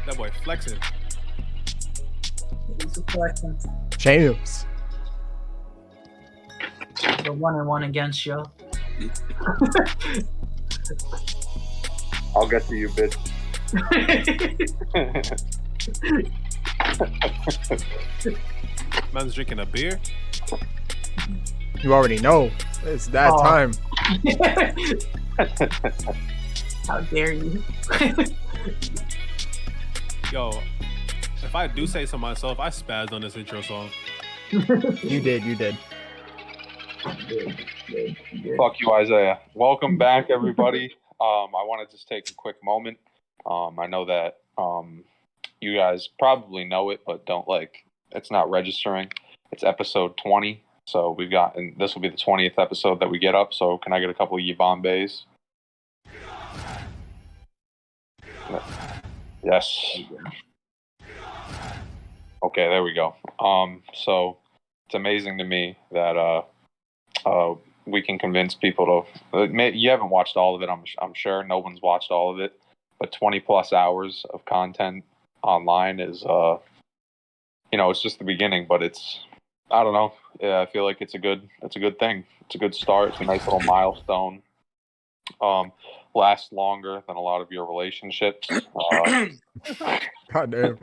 That boy flexing. He's flexing. James. The 1-1 against you. I'll get to you, bitch. Man's drinking a beer. You already know. It's that time. How dare you? Yo, if I do say so myself, I spazzed on this intro song. You did. Fuck you, Isaiah. Welcome back, everybody. I want to just take a quick moment. I know that you guys probably know it, but don't it's not registering. It's episode 20. So and this will be the 20th episode that we get up. So can I get a couple of Yvonne-Bays? Yes. Okay, there we go. So it's amazing to me that we can convince people to. You haven't watched all of it, I'm sure. No one's watched all of it, but 20 plus hours of content online is, it's just the beginning. But I don't know. Yeah, I feel like it's a good thing. It's a good start. It's a nice little milestone. Lasts longer than a lot of your relationships. God damn.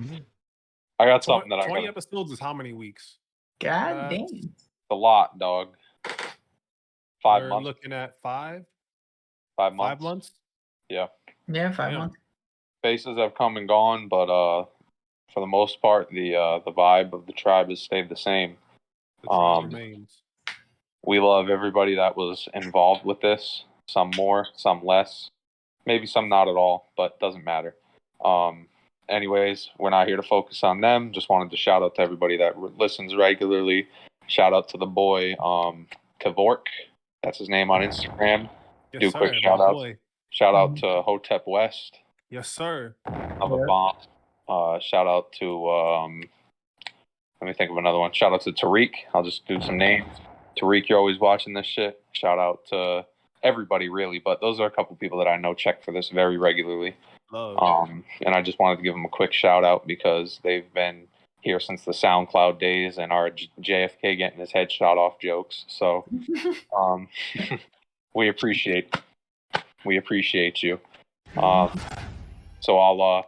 I got something that 20 episodes is how many weeks? God damn. A lot, dog. 5 We're months. Looking at 5 5 months. 5 months. Yeah. Yeah, 5 months. Faces have come and gone, but for the most part, the vibe of the tribe has stayed the same. The tribe remains. We love everybody that was involved with this. Some more, some less, maybe some not at all, but doesn't matter. Anyways, we're not here to focus on them. Just wanted to shout out to everybody that listens regularly. Shout out to the boy Kavork. That's his name on Instagram. Yes, Do a sir, quick shout out. boy. Shout out to Hotep West. Yes, sir. Of a bomb. Shout out to let me think of another one. Shout out to Tariq. I'll just do some names. Tariq, you're always watching this shit. Shout out to everybody, really, but those are a couple people that I know check for this very regularly. And I just wanted to give them a quick shout out because they've been here since the SoundCloud days and our JFK getting his head shot off jokes. So we appreciate you. So I'll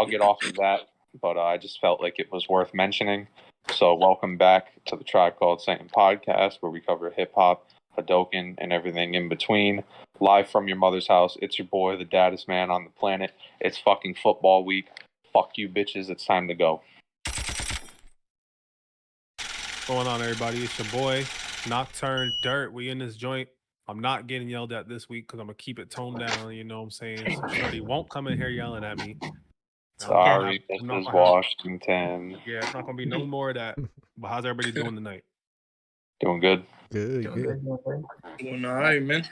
get off of that, but I just felt like it was worth mentioning. So welcome back to the Tribe Called Satan podcast, where we cover hip hop, Hadoken, and everything in between. Live from your mother's house. It's your boy, the daddest man on the planet. It's fucking football week. Fuck you, bitches. It's time to go. What's going on, everybody? It's your boy, Nocturne Dirt. We in this joint. I'm not getting yelled at this week because I'm going to keep it toned down, you know what I'm saying? So Shorty won't come in here yelling at me. Sorry, this is Washington. Yeah, it's not going to be no more of that. But how's everybody doing tonight? Doing good. Good. Doing all right, man.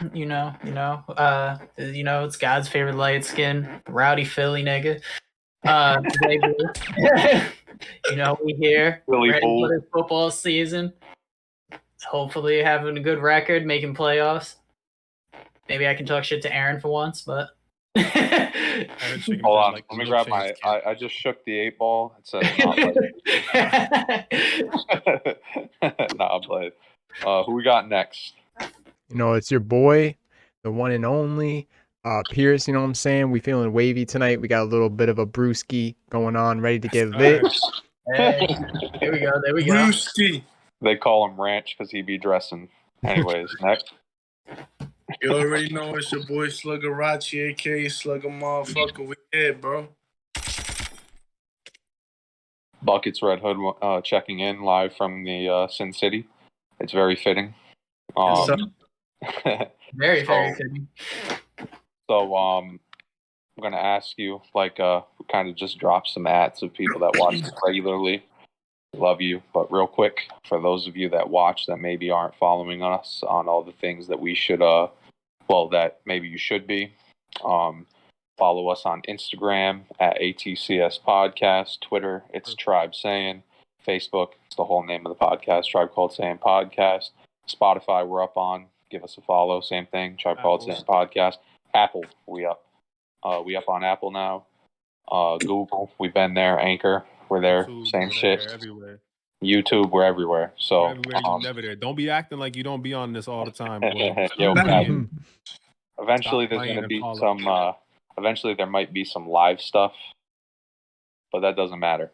It's God's favorite light skin, rowdy Philly nigga. We here Philly ready Bull. for this football season. Hopefully having a good record, making playoffs. Maybe I can talk shit to Aaron for once, but hold on, let me grab my. I just shook the 8 ball. It says not nah, I'm playing. Who we got next? It's your boy, the one and only Pierce. You know what I'm saying? We feeling wavy tonight. We got a little bit of a brewski going on, ready to get lit. Hey, there we go. Brewski. They call him Ranch because he be dressing. Anyways, next. You already know it's your boy Sluggerachi, aka Slugger Motherfucker. We here, bro. Buckets Red Hood checking in live from the Sin City. It's very fitting. Very fitting. So I'm gonna ask you, kind of just drop some ads of people that watch this regularly. Love you, but real quick, for those of you that watch that maybe aren't following us on all the things that we should, that maybe you should be, follow us on Instagram at ATCS Podcast, Twitter, it's Tribe Saying, Facebook, it's the whole name of the podcast, Tribe Called Saying Podcast, Spotify, we're up on, give us a follow, same thing, Tribe Called Saying Podcast, Apple, we up. We up on Apple now. Google, we've been there. Anchor, we're there. YouTube, Same we're shit. there, everywhere. YouTube, we're everywhere. So We're everywhere, you never there. Don't be acting like you don't be on this all the time, boy. Yo, Stop Pat, playing. eventually Stop there's playing gonna and be call some. Eventually there might be some live stuff, but that doesn't matter.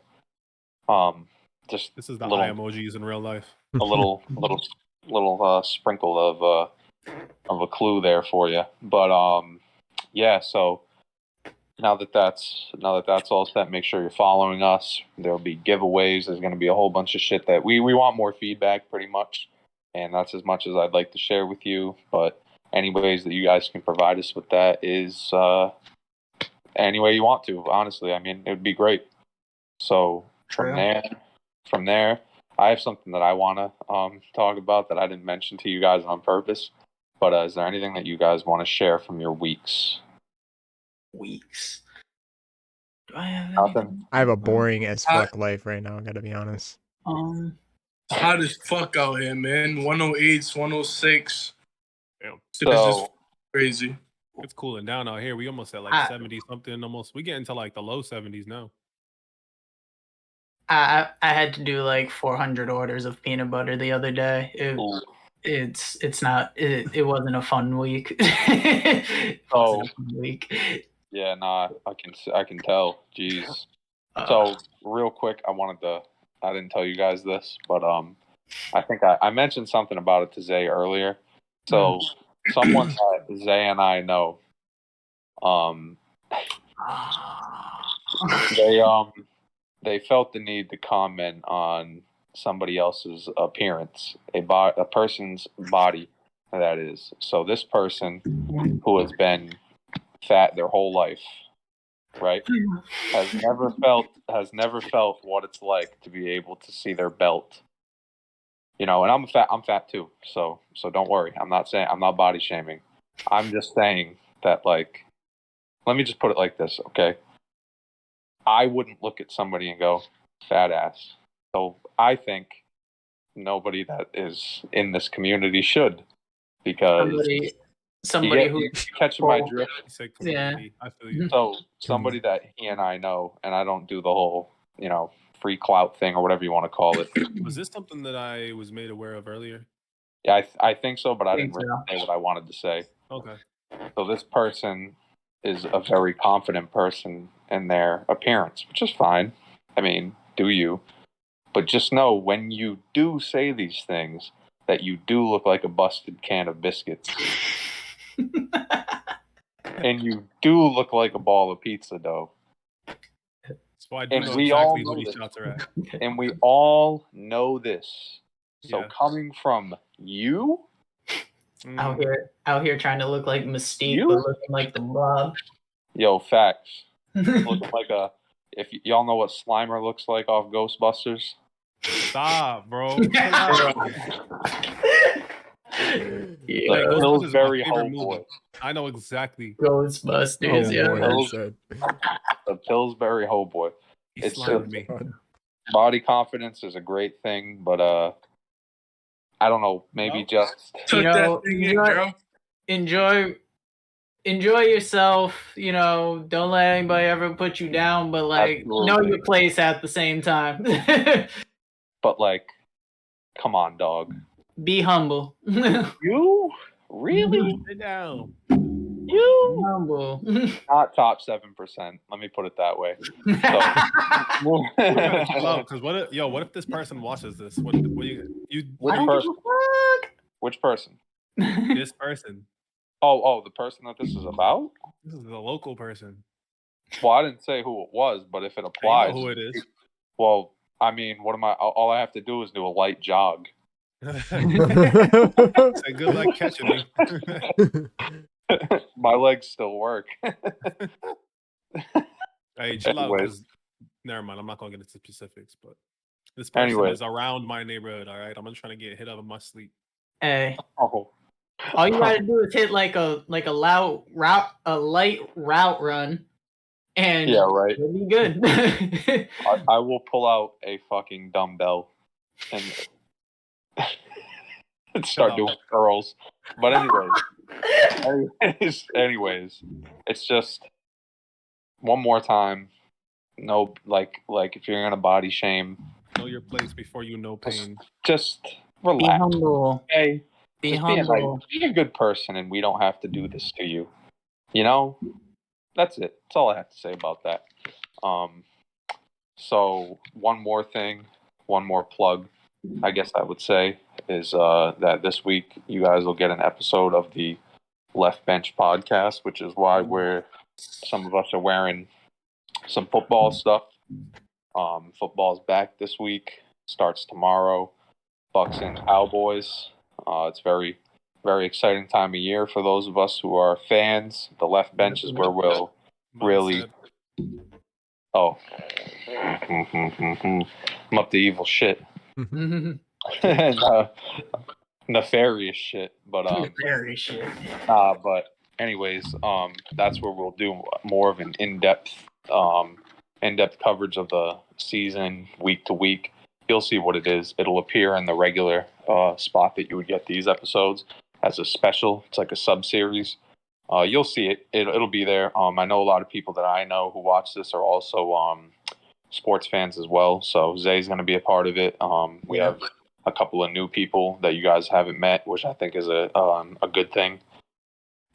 Just This is the little, eye emojis in real life. a little sprinkle of a clue there for you. But yeah. So now that that's all set, make sure you're following us. There'll be giveaways. There's going to be a whole bunch of shit that we want more feedback, pretty much, and that's as much as I'd like to share with you. But any ways that you guys can provide us with that is any way you want to. Honestly, I mean, it would be great. So from there, I have something that I want to talk about that I didn't mention to you guys on purpose. But is there anything that you guys want to share from your weeks? Weeks. Do I have Nothing. anything? I have a boring as fuck life right now. I gotta be honest. It's hot as fuck out here, man. 108, 106. Damn. Shit is just So crazy. It's cooling down out here. We almost at like 70 something almost. We get into like the low 70s now. I had to do like 400 orders of peanut butter the other day. It wasn't a fun week. It wasn't a fun week. yeah, nah, I can tell. Jeez. So real quick, I didn't tell you guys this, but I think I mentioned something about it to Zay earlier. So someone that Zay and I know, they felt the need to comment on somebody else's appearance, a person's body, that is. So this person who has been fat their whole life, right, has never felt what it's like to be able to see their belt. You know, and I'm fat too. So don't worry. I'm not body shaming. I'm just saying that, like, let me just put it like this, okay? I wouldn't look at somebody and go, fat ass. So I think nobody that is in this community should, because somebody who you catching my drift. Yeah. I feel you. So somebody that he and I know, and I don't do the whole, free clout thing or whatever you want to call it. Was this something that I was made aware of earlier? Yeah, I think so, but I didn't really say what I wanted to say. Okay. So this person is a very confident person in their appearance, which is fine. I mean, do you? But just know when you do say these things that you do look like a busted can of biscuits. And you do look like a ball of pizza dough. That's why I do And know we exactly all who know these this. shots are at. And we all know this. So Yeah. coming from you, out here trying to look like Mystique, You? but looking like the Blob. yo, facts. Looking like if y'all know what Slimer looks like off Ghostbusters. Stop, bro. Yeah. Like, Ghostbusters is my Pillsbury favorite movie. Homeboy. I know exactly. Ghostbusters, yeah. boy, I said. The Pillsbury Homeboy. He It's slimed me. Body confidence is a great thing, but I don't know. Maybe No. just Took that thing in, girl. Enjoy yourself, don't let anybody ever put you down, but like know Absolutely. your place at the same time. But like, come on, dog. Be humble. You really? Sit down. Be humble. Not top 7%. Let me put it that way. Because what if this person watches this? What you Which person? Which person? this person? Oh, the person that this is about? This is a local person. Well, I didn't say who it was, but if it I applies, know who it is. well, I mean, what am I? All I have to do is do a light jog. Say good luck catching me. My legs still work. Hey, chill out. Anyways. Never mind. I'm not gonna get into specifics, but this person Anyways. is around my neighborhood. All right, I'm not trying to get hit up in my sleep. Hey, Oh. all you gotta do is hit like a light route run, and Yeah, right. you'll be good. I will pull out a fucking dumbbell and start doing curls. But anyway, anyways, it's just one more time. No, like if you're gonna body shame, Know your place before you know pain. just Be relax. humble. Okay, Be just humble. be a good person, and we don't have to do this to you. You know, that's it. That's all I have to say about that. So one more thing, one more plug, I guess I would say, is that this week you guys will get an episode of the Left Bench podcast, which is why some of us are wearing some football stuff. Football's back this week, starts tomorrow. Bucks and Cowboys. It's very, very exciting time of year for those of us who are fans. The Left Bench is where we'll really. Oh, I'm up to evil shit. And, nefarious shit, but Very shit. but anyways, that's where we'll do more of an in-depth coverage of the season, week to week. You'll see what it is. It'll appear in the regular spot that you would get these episodes as a special. It's like a sub-series. You'll see it. It'll be there. I know a lot of people that I know who watch this are also sports fans as well. So Zay's going to be a part of it. We have a couple of new people that you guys haven't met, which I think is a good thing.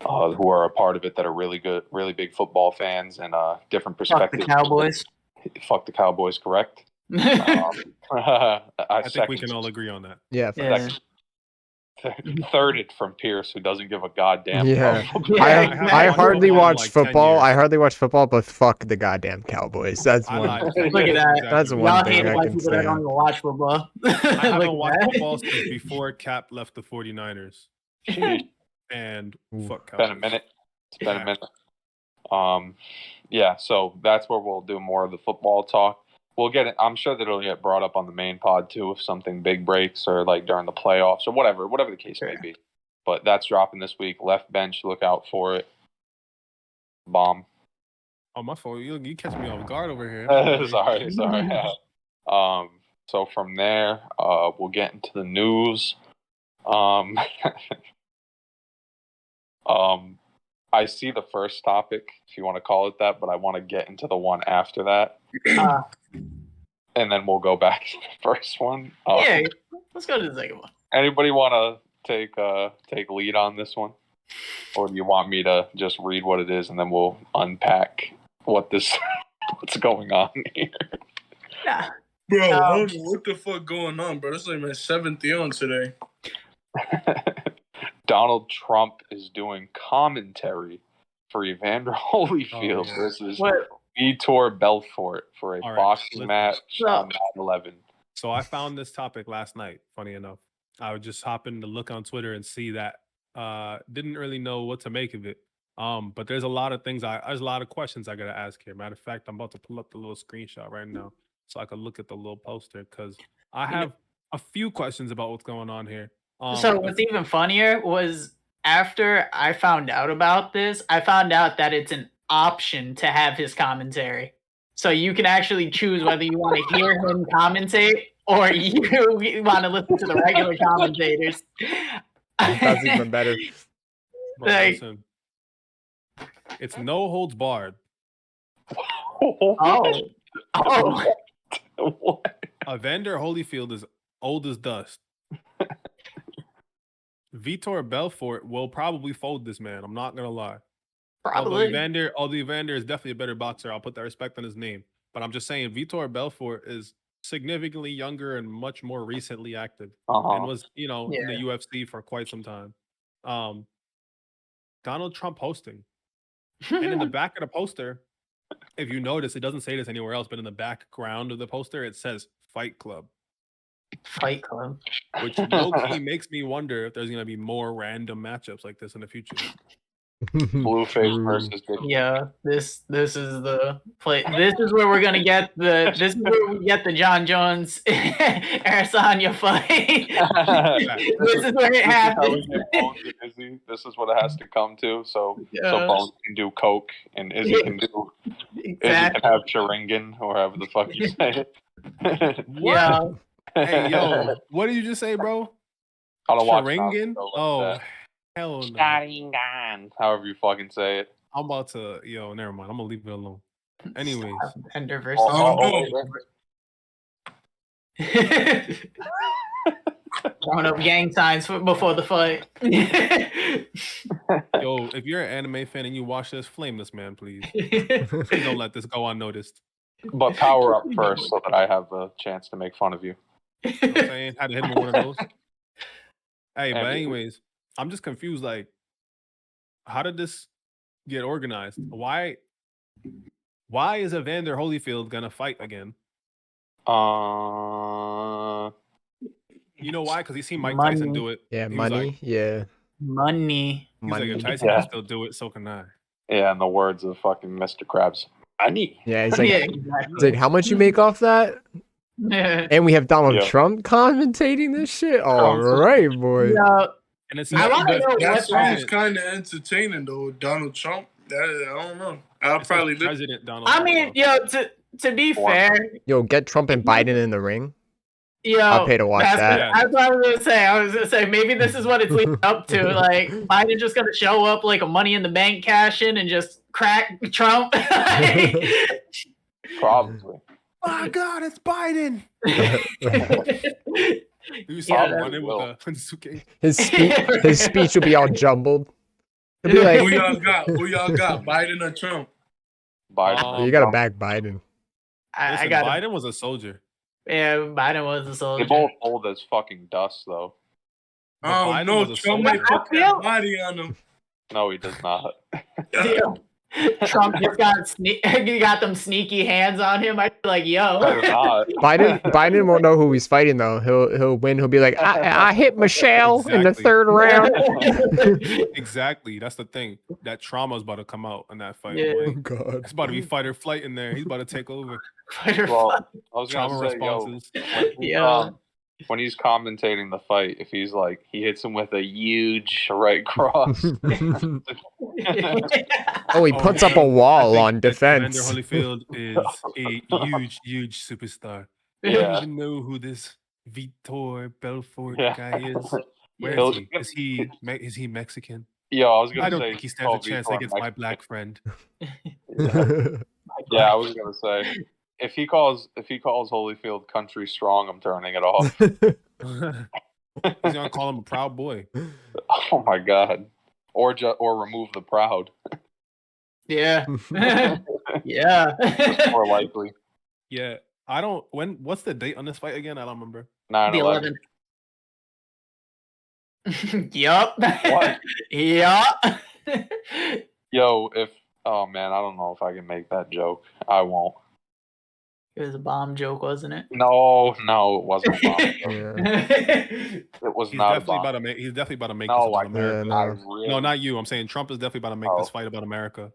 Who are a part of it that are really good, really big football fans and different perspectives. Fuck the Cowboys. Fuck the Cowboys, correct? I think we can all agree on that. Yeah. Yeah. Thirded from Pierce, who doesn't give a goddamn. Yeah. Yeah, I watched hardly football in watch like 10 football. years. I hardly watch football, but fuck the goddamn Cowboys. That's I one. lied. Look at that. That's Exactly. one Y'all thing hate I white can people that say. don't even watch football. I Look haven't at watched that. football since before Cap left the 49ers. And fuck It's been a Cowboys. minute. It's been a minute. Yeah, so that's where we'll do more of the football talk. We'll get it. I'm sure that it'll get brought up on the main pod too if something big breaks or like during the playoffs or whatever the case may be. But that's dropping this week. Left Bench, look out for it. Bomb. Oh, my fault. You catch me off guard over here. sorry. So from there, we'll get into the news. I see the first topic, if you want to call it that, but I want to get into the one after that. And then we'll go back to the first one. Yeah, let's go to the second one. Anybody want to take lead on this one? Or do you want me to just read what it is and then we'll unpack what's going on here? Yeah. Bro, I don't know what the fuck going on, bro. It's like my 7th year on today. Donald Trump is doing commentary for Evander Holyfield versus Vitor Belfort for a boxing match on 9/11. So I found this topic last night, funny enough. I would just hop in to look on Twitter and see that. Didn't really know what to make of it. But there's a lot of things there's a lot of questions I gotta ask here. Matter of fact, I'm about to pull up the little screenshot right now so I can look at the little poster because I have a few questions about what's going on here. So what's even funnier was after I found out about this, I found out that it's an option to have his commentary. So you can actually choose whether you want to hear him commentate or you want to listen to the regular commentators. That's even better. Bro, listen, it's no holds barred. Oh. What? Evander Holyfield is old as dust. Vitor Belfort will probably fold this man. I'm not gonna lie. Probably. Although Evander is definitely a better boxer, I'll put that respect on his name. But I'm just saying, Vitor Belfort is significantly younger and much more recently active, and was in the UFC for quite some time. Donald Trump hosting, and in the back of the poster, if you notice, it doesn't say this anywhere else, but in the background of the poster, it says Fight Club. Fight Club. Which low-key makes me wonder if there's going to be more random matchups like this in the future. Blueface versus Yeah, this is the play. This is where we're gonna get this is where we get the John Jones Arasanya fight. This is where it happens. This is what it has to come to. So Bones can do coke and Izzy can do Izzy can have Sharingan or however the fuck you say it. Yeah. Hey yo, what did you just say, bro? I don't watch Sharingan? Naruto like Oh, that. Hell no. Sharingan. However you fucking say it. I'm about to, never mind. I'm gonna leave it alone. Anyways, Ender versus. Oh, Throwing up gang signs before the fight. yo, if you're an anime fan and you watch this, flame this man, please. Please don't let this go unnoticed. But power up first so that I have a chance to make fun of you. You know what I'm saying? Had to hit him with one of those. Hey, but And- anyways, I'm just confused. Like, how did this get organized? Why is Evander Holyfield gonna fight again? You know why? Because he seen Mike Tyson Money. do it. Yeah, He was money. like- Yeah, Money. He was like, money. if Tyson Yeah. can still do it, so can I. Yeah, in the words of fucking Mr. Krabs. Money. Yeah, he's like, Yeah, he's exactly. like, how much you make off that? And we have Donald Yeah. Trump commentating this shit. All right, boy. Yeah. And it's I wanna know That what sounds that- kind of entertaining though. Donald Trump. I don't know. I'll it says probably live. President Donald. I Trump, mean, though. yo, to be fair, Yo, get Trump and Biden in the ring. yo, I'll pay to watch that's that. what I was gonna say maybe this is what it's leading up to. Like Biden just gonna show up like a Money in the Bank cash in and just crack Trump. Probably. My God, it's Biden. You saw Yeah, him that running will. with a suitcase. His speech will be all jumbled. He'll be Who like, y'all got? Who y'all got? Biden or Trump? Biden. you gotta back Biden. I Listen, got Biden was a soldier. yeah. Biden was a They soldier. both old as fucking dust, though. But Oh Biden no, was a Trump soldier. may put I feel- that body on him. No, he does not. Yeah. Trump just got he got them sneaky hands on him. I'd be like, yo. He does not. Biden won't know who he's fighting though. He'll win. He'll be like, I hit Michelle in the Exactly. third round. Exactly. That's the thing. That trauma's about to come out in that fight. Yeah. Boy. God. It's about to be fight or flight in there. He's about to take over. Fighter Well, flight. I was Trauma gonna say, responses. Yo. when he's commentating the fight, if he's like, he hits him with a huge right cross. Oh, he puts up a I wall think on that defense. Evander Holyfield is a huge superstar. I Yeah. don't even know who this Vitor Belfort Yeah. guy is. Where He'll- is he? Is he Mexican? Yo, I was gonna I don't say think he stands a Kobe chance for against my Mexican. black friend. Yeah, I was gonna say if he calls Holyfield country strong, I'm turning it off. He's gonna call him a proud boy. Oh my god. Or remove the proud. Yeah. Yeah. More likely. Yeah, I don't. What's the date on this fight again? I don't remember. 9/11. Yup. What? Yup. Yo, oh man, I don't know if I can make that joke. I won't. It was a bomb joke, wasn't it? No, it wasn't a bomb joke. Yeah. It was He's not a definitely bomb. about to make. He's definitely about to make No, this I about America. no. I really, No, not you. I'm saying Trump is definitely about to make Oh. this fight about America.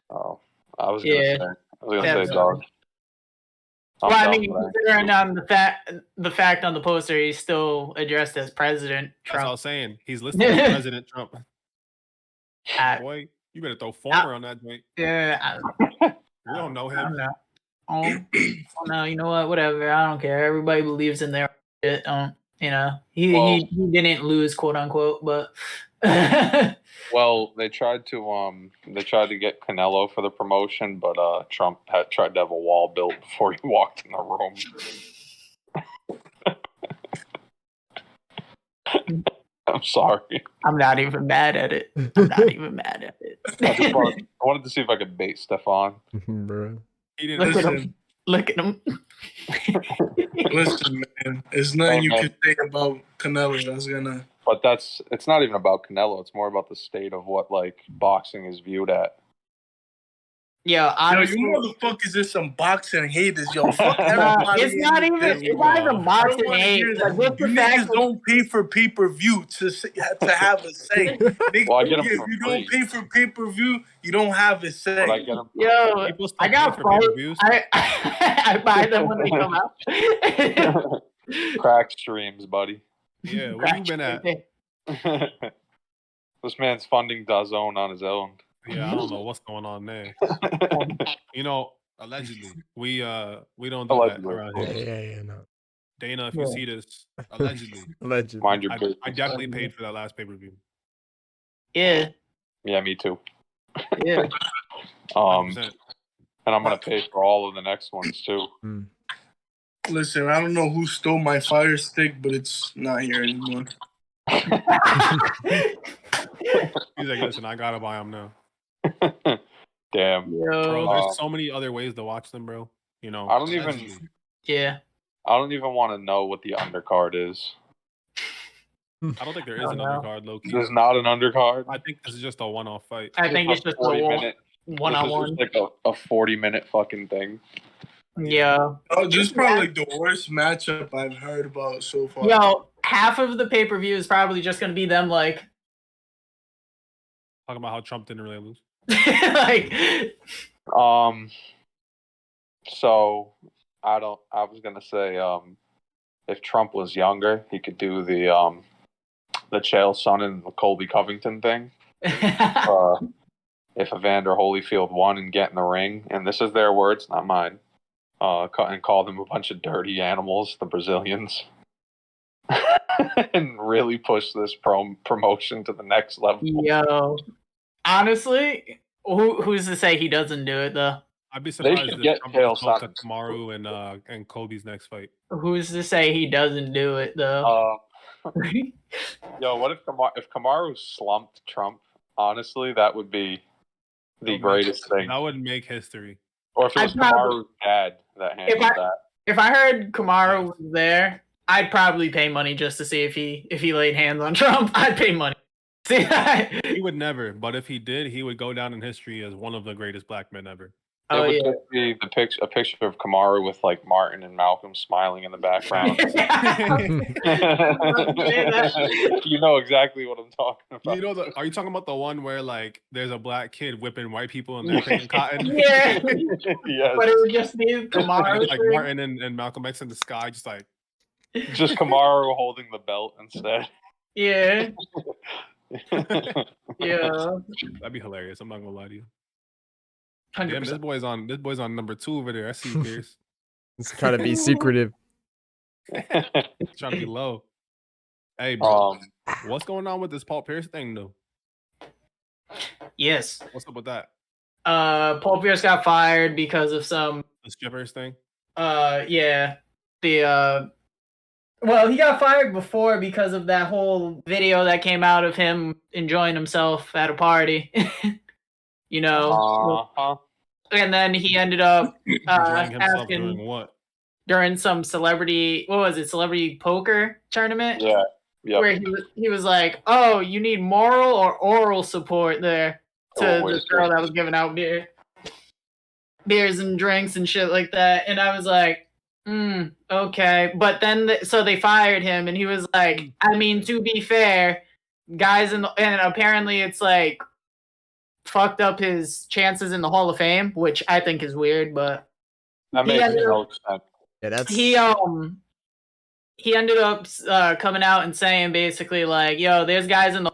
Oh, I was gonna Yeah. say. I was gonna Definitely. say, dog. I'm Well, I done mean, with that. considering on the fact on the poster, he's still addressed as President That's what I Trump. was saying. He's listed as President Trump. I- Boy, you better throw former on that joint. Yeah, We don't know I don't him. know. Oh no, you know what? Whatever. I don't care. Everybody believes in their shit. You know, he didn't lose, quote unquote, but Well, they tried to get Canelo for the promotion, but Trump had tried to have a wall built before he walked in the room. I'm sorry. I'm not even mad at it. I'm not even mad at I it. wanted to see if I could bait Stefan. Bro. He didn't. Look at Listen, him. Look at him. listen, man. There's nothing you can say about Canelo that's gonna. But it's not even about Canelo. It's more about the state of what like boxing is viewed at. Yo, Yo, honestly, you motherfuckers is some boxing haters, yo. Fuck everybody. it's not in even. this It's world. not even I don't boxing wanna hate. hear Like, that. what's You the fact niggas don't pay for pay-per-view to have a say. Nigga, Well, I get 'em if for you don't free. pay for pay-per-view, you don't have a say. But I get him. Yo, People still I got pay for fights. pay-per-views. I buy them when they come out. Crack streams, buddy. Yeah, where you been at? This man's funding DAZN on his own. Yeah, I don't know what's going on there. You know, allegedly, we don't do Allegedly. that around Yeah, here. yeah, no. Dana, if you Yeah. see this, allegedly, Legend. Mind your I business. definitely paid for that last pay-per-view. Yeah. Yeah, me too. Yeah. 100%. And I'm gonna pay for all of the next ones too. Listen, I don't know who stole my fire stick, but it's not here anymore. He's like, listen, I gotta buy them now. Damn. Bro, Yo. there's so many other ways to watch them, bro. You know, I don't even allegedly. Yeah. want to know what the undercard is. I don't think there is an no. undercard, low key. There's not an undercard. I think this is just a one-off fight. I think it's just a 40-minute. one-on-one. This is just like a 40-minute fucking thing. Yeah. Oh, this is probably like the worst matchup I've heard about so far. Yo, half of the pay-per-view is probably just gonna be them like Talking about how Trump didn't really lose. like So I was gonna say if Trump was younger, he could do the Chael Sonnen and the Colby Covington thing. If Evander Holyfield won and get in the ring, and this is their words, not mine, and call them a bunch of dirty animals, the Brazilians, and really push this promotion to the next level. Yo. Honestly, who's to say he doesn't do it though? I'd be surprised should if get Trump Chael goes to Sonnen. Kamaru and Kobe's next fight. Who's to say he doesn't do it though? Yo, what if Kamaru slumped Trump? Honestly, that would be the greatest thing. That would make history. Or if it was Kamaru's dad that handled that. If I heard Kamaru was there, I'd probably pay money just to see if he laid hands on Trump. I'd pay money. See that? He would never, but if he did, he would go down in history as one of the greatest black men ever. It would just be a picture of Kamaru with like Martin and Malcolm smiling in the background. You know exactly what I'm talking about. You know, are you talking about the one where like there's a black kid whipping white people and they're picking cotton? Yeah. Yes. But it would just be Kamaru. Like Martin and Malcolm X in the sky, just like Kamaru holding the belt instead. Yeah. Yeah. That'd be hilarious. I'm not gonna lie to you. 100%. Damn, this boy's on number 2 over there. I see Pierce. He's trying to be secretive. Trying to be low. Hey, bro. What's going on with this Paul Pierce thing, though? Yes. What's up with that? Paul Pierce got fired because of some The strippers thing? yeah. Well, he got fired before because of that whole video that came out of him enjoying himself at a party. You know. And then he ended up himself doing what? During some celebrity poker tournament? Yeah. Yep. Where he was like, "Oh, you need moral or oral support there," to this girl that was giving out beers and drinks and shit like that. And I was like, okay. But then so they fired him, and he was like, I mean, to be fair, guys, and apparently it's like fucked up his chances in the Hall of Fame, which I think is weird, but that makes no sense. Yeah, that's he ended up coming out and saying basically like, yo, there's guys in the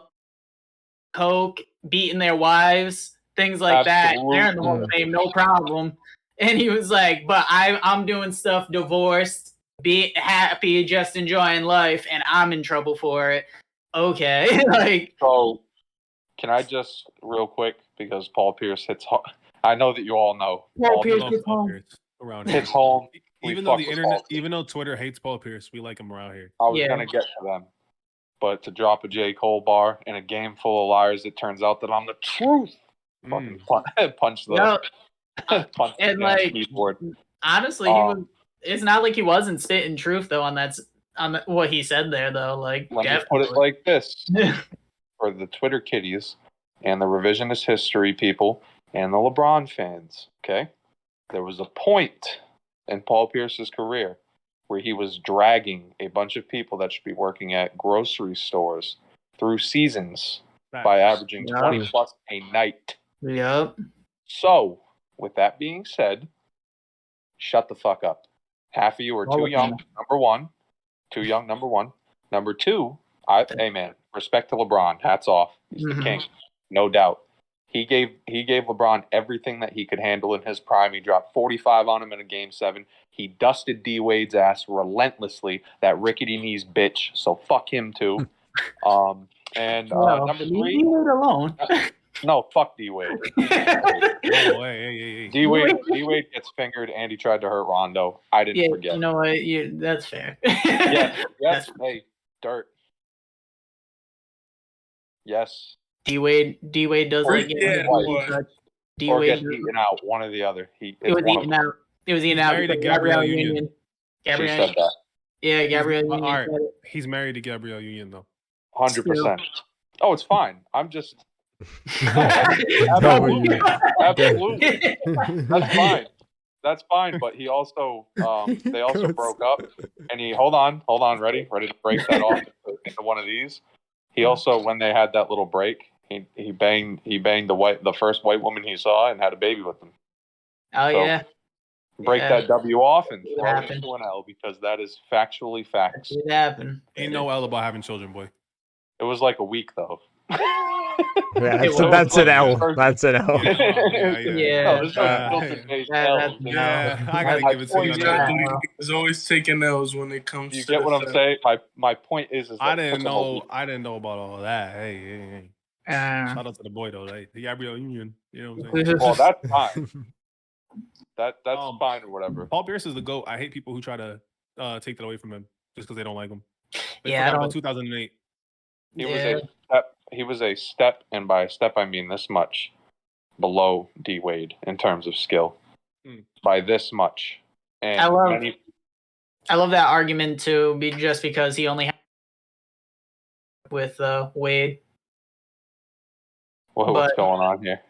coke beating their wives, things like that. They're in the Hall of Fame, no problem. And he was like, but I'm doing stuff divorced, be happy, just enjoying life, and I'm in trouble for it. Okay. Like, so can I just real quick, because Paul Pierce hits home. I know that you all know. Paul Pierce hits home. Around hits home. Even though the internet, even though Twitter hates Paul Pierce, we like him around here. I was gonna get to them, but to drop a J. Cole bar in a game full of liars, it turns out that I'm the truth. Fucking punch the punch and the like keyboard. Honestly, it's not like he wasn't spitting truth though on what he said there though. Like, let me put it like this: for the Twitter kiddies and the revisionist history people and the LeBron fans, okay, there was a point in Paul Pierce's career where he was dragging a bunch of people that should be working at grocery stores through seasons by averaging 20 plus a night. Yep. So, with that being said, shut the fuck up. Half of you are too young, number one. Too young, number one. Number two, hey man, respect to LeBron. Hats off. He's the king. No doubt. He gave LeBron everything that he could handle in his prime. He dropped 45 on him in a game 7. He dusted D Wade's ass relentlessly. That rickety knees bitch. So fuck him too. And Well, number leave 3, D-Wade alone. no, fuck D-Wade. No, hey. D-Wade gets fingered and he tried to hurt Rondo. I didn't Yeah, forget. you know what? That's fair. Yes, That's hey, dirt. Yes. D-Wade does like Yeah, getting boy. touch. Or D-Wade gets eaten out, one or the other. it was eaten out. It was eaten He's out married to because Gabrielle Union. She said that. Yeah, Gabrielle All Union right. said it. He's married to Gabrielle Union though. 100%. Oh, it's fine. I'm just W. absolutely. That's fine. That's fine. But he also they also Goats. broke up, and he hold on, ready to break that off into one of these. He also, when they had that little break, he banged the first white woman he saw and had a baby with him. Oh So, yeah. Break that W off and It throw it happened. into an L because that is factually facts. It happened. Ain't no L about having children, boy. It was like a week though. Yeah, It so was that's like an L. first- That's an L. Yeah. No, there's no Uh, filter-based that- L's. that's- Yeah, I gotta My give it to point you. is- on that. Exactly. He's always taking L's when it comes You to get the what I'm fact. saying? My point is I that didn't took him a know. week. I didn't know about all of that. Hey. Shout out to the boy though. Hey, the Gabrielle Union. You know what I'm saying? Well, that's fine. That's fine or whatever. Paul Pierce is the GOAT. I hate people who try to take that away from him just because they don't like him. They Yeah, I forgot about don't- 2008. He was a step, and by step I mean this much below D Wade in terms of skill. By this much. And I love that argument too, just because he only had with Wade. what's but- going on here?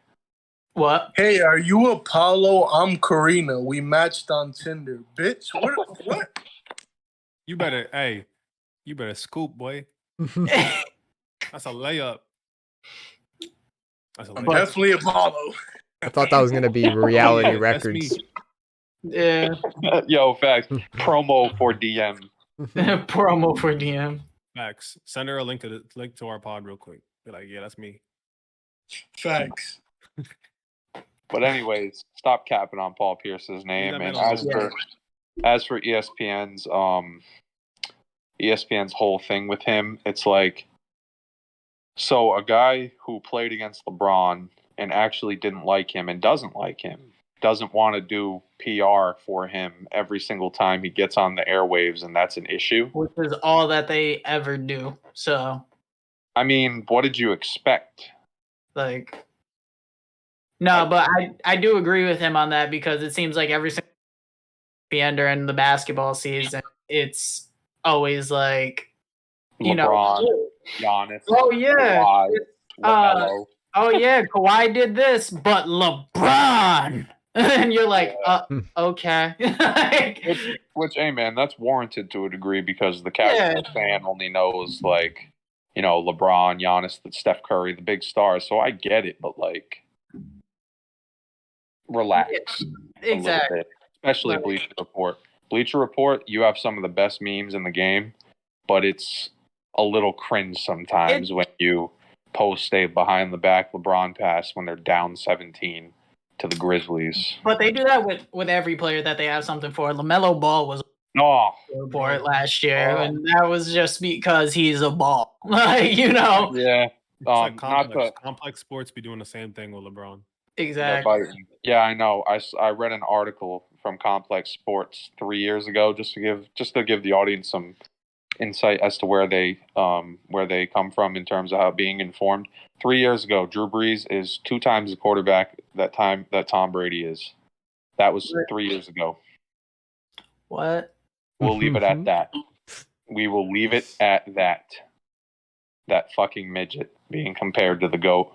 What? Hey, are you Apollo? I'm Karina. We matched on Tinder. Bitch, what? You better scoop, boy. That's a layup. I'm definitely Apollo. I thought that was gonna be reality Yeah, that's me. records. Yeah. Yo, facts. Promo for DM. Promo for DM. Max, send her a link to our pod real quick. Be like, yeah, that's me. Facts. But anyways, stop capping on Paul Pierce's name. that And man as for ESPN's whole thing with him, it's like, so a guy who played against LeBron and actually didn't like him and doesn't like him, doesn't want to do PR for him every single time he gets on the airwaves, and that's an issue. Which is all that they ever do. So, I mean, what did you expect? like, no, but I do agree with him on that because it seems like every single ESPN during the basketball season, it's always like, you LeBron, know, Giannis, oh yeah, Kawhi, LaMelo. oh yeah, Kawhi did this, but LeBron, and you're like, okay. Which, hey man, that's warranted to a degree because the casual fan only knows like, you know, LeBron, Giannis, Steph Curry, the big stars. So I get it, but like, relax. Exactly. A little bit. Especially Right. Bleacher Report. Bleacher Report, you have some of the best memes in the game, but it's a little cringe sometimes when you post a behind the back LeBron pass when they're down 17 to the Grizzlies. But they do that with every player that they have something for. LaMelo Ball was Oh, for it last year, and that was just because he's a ball. Like, you know. yeah. It's like Not to complex sports be doing the same thing with LeBron. Exactly. Yeah, I know. I read an article from Complex Sports 3 years ago just to give the audience some insight as to where they come from in terms of how being informed. 3 years ago, Drew Brees is 2 times the quarterback that Tom Brady is. That was 3 years ago. What? We'll leave it at that. We will leave it at that. That fucking midget being compared to the GOAT.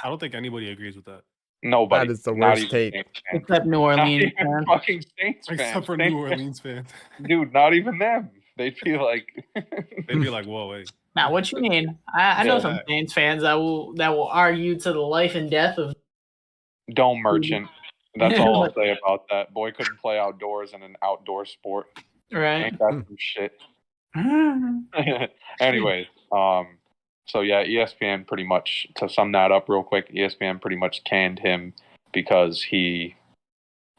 I don't think anybody agrees with that. Nobody. That is the Not worst even take. Saints fans. Except New Not Orleans. even Man. fucking Saints fans. Except for New Orleans fans. Dude, not even them. They'd be like, They'd be like, whoa, wait. Now, what you mean? I know Yeah. some Saints fans that will argue to the life and death of. Dome Merchant. That's all I'll say about that. Boy couldn't play outdoors in an outdoor sport. Right. Ain't that some shit? Anyways, so yeah, ESPN pretty much, to sum that up real quick, ESPN pretty much canned him because he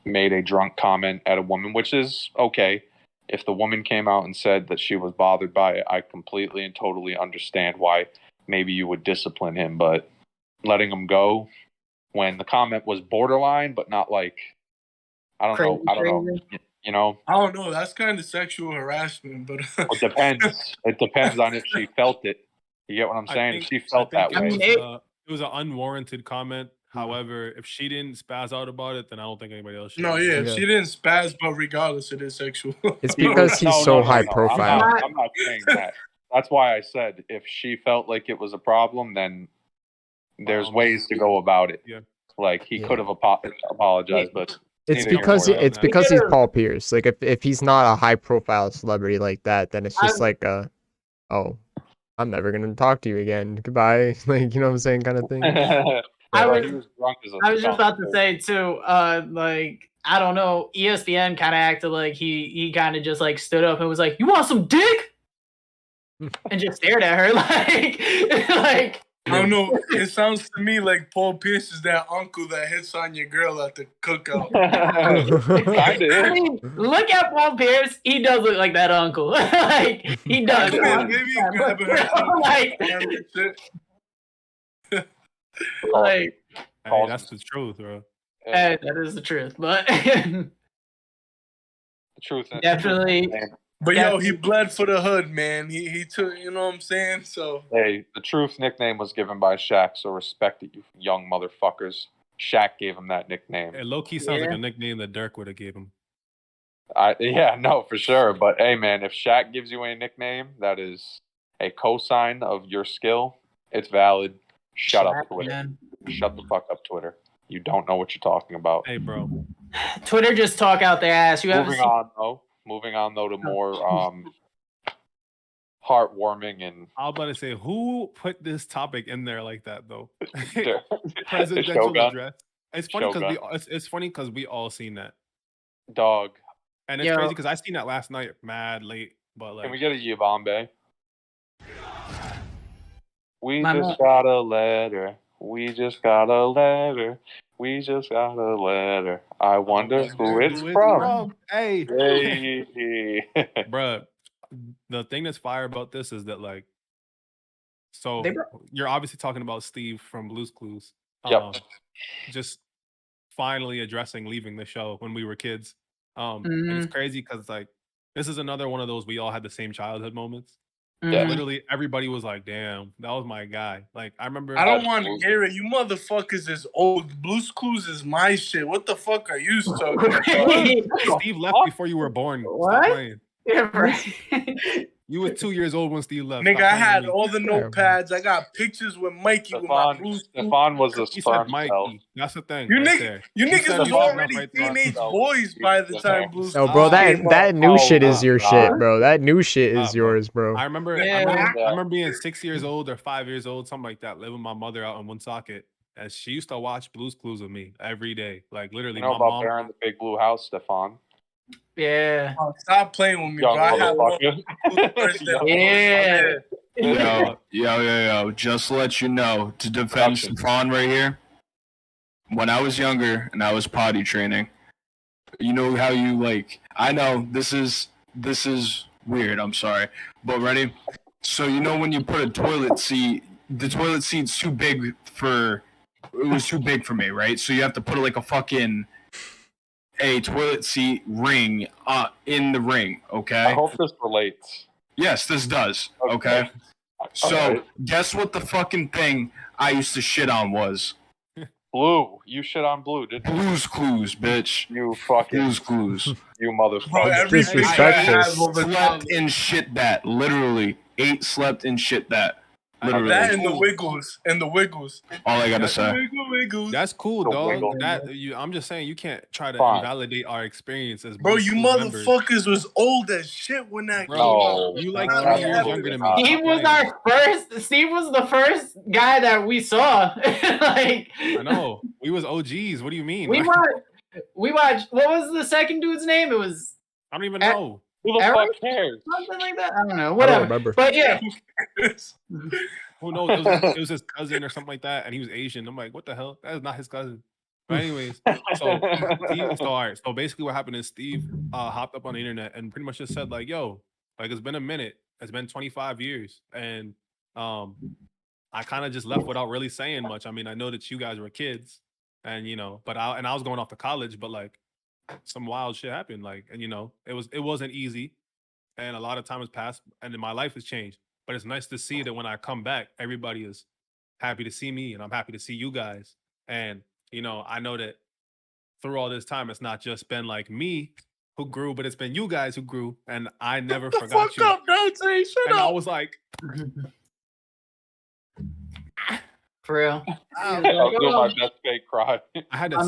made a drunk comment at a woman, which is okay. If the woman came out and said that she was bothered by it, I completely and totally understand why maybe you would discipline him, but letting him go when the comment was borderline, but not like, I don't know, you know. I don't know. That's kind of sexual harassment, but It depends. It depends on if she felt it. You get what I'm saying? If she felt that way. It was an unwarranted comment. However, if she didn't spaz out about it, then I don't think anybody else should. No, yeah, if she didn't spaz, but regardless, it is sexual. It's because he's so high profile. I'm not saying that. That's why I said if she felt like it was a problem, then there's ways to go about it. Yeah. Like he could have apologized, but it's because he's Paul Pierce. Like if he's not a high profile celebrity like that, then it's just like oh, I'm never gonna talk to you again. Goodbye. Like, you know what I'm saying, kind of thing. I was just about to say too, like, I don't know, ESPN kind of acted like he kind of just like stood up and was like, "You want some dick?" and just stared at her like I don't know. It sounds to me like Paul Pierce is that uncle that hits on your girl at the cookout. I mean, look at Paul Pierce. He does look like that uncle. Like he does. Like, hey, that's the truth, bro. That is the truth, but the truth definitely. But yo, he bled for the hood, man. He took, you know what I'm saying? So hey, the truth nickname was given by Shaq, so respect it, you young motherfuckers. Shaq gave him that nickname. It low-key sounds like a nickname that Dirk would have gave him. Yeah, no, for sure. But hey, man, if Shaq gives you a nickname that is a cosign of your skill, it's valid. Shut up, Twitter. Man. Shut the fuck up, Twitter. You don't know what you're talking about. Hey, bro. Twitter just talk out their ass. Moving on though to more heartwarming and. I was about to say, who put this topic in there like that though? Presidential address. It's funny because we all seen that. Dog. And it's crazy because I seen that last night, mad late. But like, can we get a Yavambe? We just got a letter. We just got a letter. We just got a letter. I wonder who it's from. Hey. Bruh. The thing that's fire about this is that, like, so you're obviously talking about Steve from Blue's Clues. Yep. Just finally addressing leaving the show when we were kids. And it's crazy because, like, this is another one of those we all had the same childhood moments. Yeah. Literally, everybody was like, damn, that was my guy. Like, I remember. I don't want to hear it. You motherfuckers is old. Blue's Clues is my shit. What the fuck are you talking about? Steve left before you were born. What? Yeah, right. You were 2 years old when Steve left. Nigga, I had all the notepads. I got pictures with Mikey. Stefan was a sperm cell. That's the thing. You niggas was already teenage boys by the time Blue's No, bro, that new shit is your shit, bro. That new shit is yours, bro. I remember being 6 years old or 5 years old, something like that, living with my mother out in Woonsocket. And she used to watch Blue's Clues with me every day. Like, literally, you know my about mom. Bear in the Big Blue House, Stefan? Yeah. Oh, stop playing with me, bro. I have Yo. Just to let you know, to defend Stefan right here, when I was younger and I was potty training, you know how you like, I know this is weird, I'm sorry, but ready? So you know when you put a toilet seat, the toilet seat's too big for me, right? So you have to put like a toilet seat ring in the ring, okay? I hope this relates. Yes, this does, okay? So, guess what the fucking thing I used to shit on was? Blue. You shit on Blue, didn't you? Blue's Clues, bitch. You fucking... Blue's Clues. You motherfucker. Disrespectful. Slept and shit that. Literally. Ate, slept, and shit that. Literally. That and the Wiggles. All I gotta say. That's cool, dog. I'm just saying you can't try to invalidate our experiences. Bro, you motherfuckers was old as shit when that came out. You like 3 years younger than me. Steve was the first guy that we saw. Like, I know. We was OGs. What do you mean? We watched. What was the second dude's name? It was. I don't even know. Who the fuck cares? Something like that. I don't know. Whatever. I don't remember. But yeah. Who knows? It was his cousin or something like that, and he was Asian. I'm like, what the hell? That is not his cousin. But anyways, so basically what happened is Steve hopped up on the internet and pretty much just said like, yo, like it's been a minute. It's been 25 years. And I kind of just left without really saying much. I mean, I know that you guys were kids, and but I was going off to college, but like some wild shit happened. Like, and it wasn't easy, and a lot of time has passed, and then my life has changed. But it's nice to see that when I come back, everybody is happy to see me, and I'm happy to see you guys. And I know that through all this time, it's not just been like me who grew, but it's been you guys who grew, and I never forgot you. Up, Dante, shut and up. I was like, For real. I was doing my best fake cry. I had to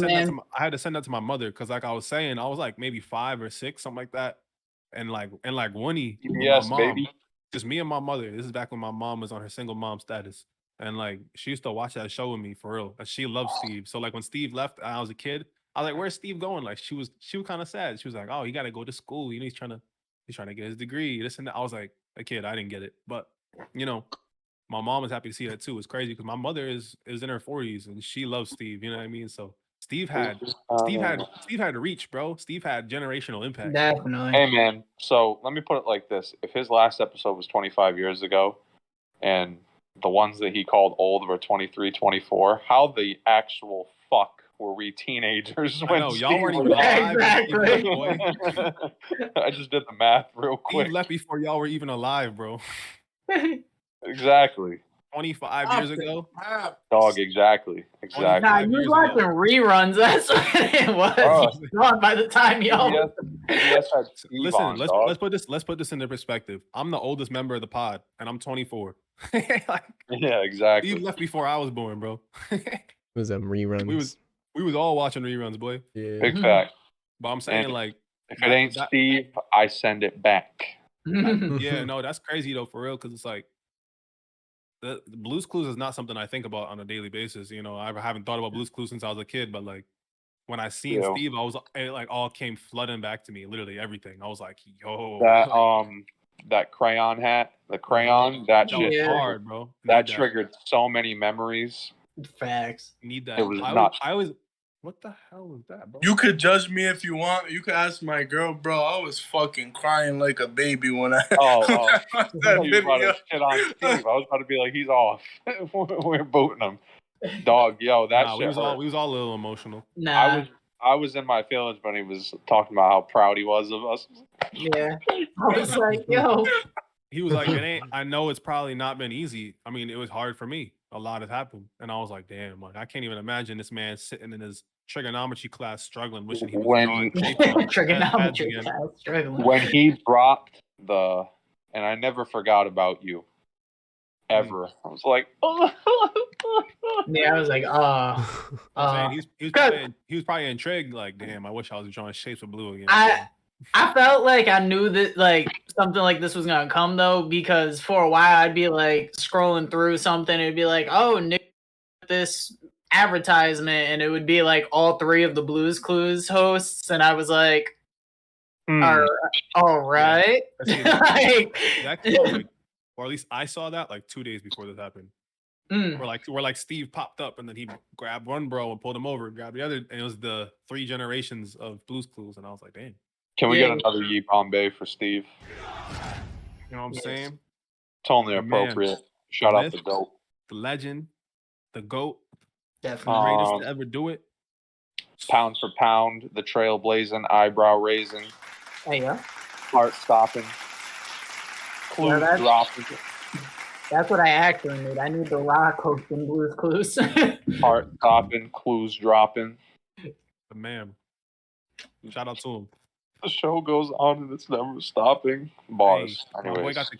send that to my mother because, like I was saying, I was like maybe 5 or 6, something like that, and like Winnie, Yes, my mom, baby. just me and my mother. This is back when my mom was on her single mom status, and like she used to watch that show with me for real. And she loved Steve. So like when Steve left, and I was a kid. I was like, "Where's Steve going?" Like she was kind of sad. She was like, "Oh, he got to go to school. He's trying to get his degree. This and that." I was like, a kid, I didn't get it, but my mom is happy to see that too. It's crazy because my mother is in her 40s and she loves Steve. You know what I mean? So Steve had reach, bro. Steve had generational impact. Definitely. Hey man, so let me put it like this: if his last episode was 25 years ago, and the ones that he called old were 23, 24, how the actual fuck were we teenagers when y'all weren't even alive. Exactly. Boy. I just did the math real quick. Steve left before y'all were even alive, bro. Exactly. 25 years ago? Dog, exactly. Nah, you was watching reruns. That's what it was. Gone by the time y'all. Listen, let's put this into perspective. I'm the oldest member of the pod, and I'm 24. Yeah, exactly. Steve left before I was born, bro. It was reruns. We was all watching reruns, boy. Yeah. Big fact. But I'm saying, like, if it ain't Steve, I send it back. Yeah, no, that's crazy though, for real, because it's like the Blue's Clues is not something I think about on a daily basis. I haven't thought about Blue's Clues since I was a kid, but like when I seen Steve, it like all came flooding back to me, literally everything. I was like, yo, that crayon hat, the crayon, that shit was hard, bro. That triggered so many memories. Facts. Need that. It was nuts. I always. What the hell was that, bro? You could judge me if you want. You could ask my girl, bro. I was fucking crying like a baby when I. That video. Shit on Steve. I was about to be like, he's off. We're booting him. Dog, yo, that shit. We was all a little emotional. Nah. I was in my feelings when he was talking about how proud he was of us. Yeah. I was like, yo. He was like, I know it's probably not been easy. I mean, it was hard for me. A lot has happened. And I was like, damn, like, I can't even imagine this man sitting in his trigonometry class struggling, wishing he was drawing trigonometry class struggling. When he dropped and I never forgot about you. Ever. I was like, yeah, I was like, he was probably intrigued, like, damn, I wish I was drawing shapes of blue again. I felt like I knew that like something like this was gonna come though, because for a while I'd be like scrolling through something, it'd be like, oh, Nick, this advertisement, and it would be like all 3 of the Blue's Clues hosts, and I was like, all right. Or at least I saw that like 2 days before this happened. Where like Steve popped up and then he grabbed one bro and pulled him over, grabbed the other, and it was the 3 generations of Blue's Clues, and I was like, damn. Can we get another Ye Bombay for Steve? You know what I'm saying? It's only appropriate. Shout out the GOAT. The legend, the GOAT. Definitely. Greatest to ever do it. Pound for pound, the trailblazing, eyebrow raising. There you go. Heart stopping. Clues dropping. That's what I actually need. I need the rock host in Blue's Clues. Heart stopping, clues dropping. The man. Shout out to him. The show goes on and it's never stopping. Bars. Hey, anyways, my boy got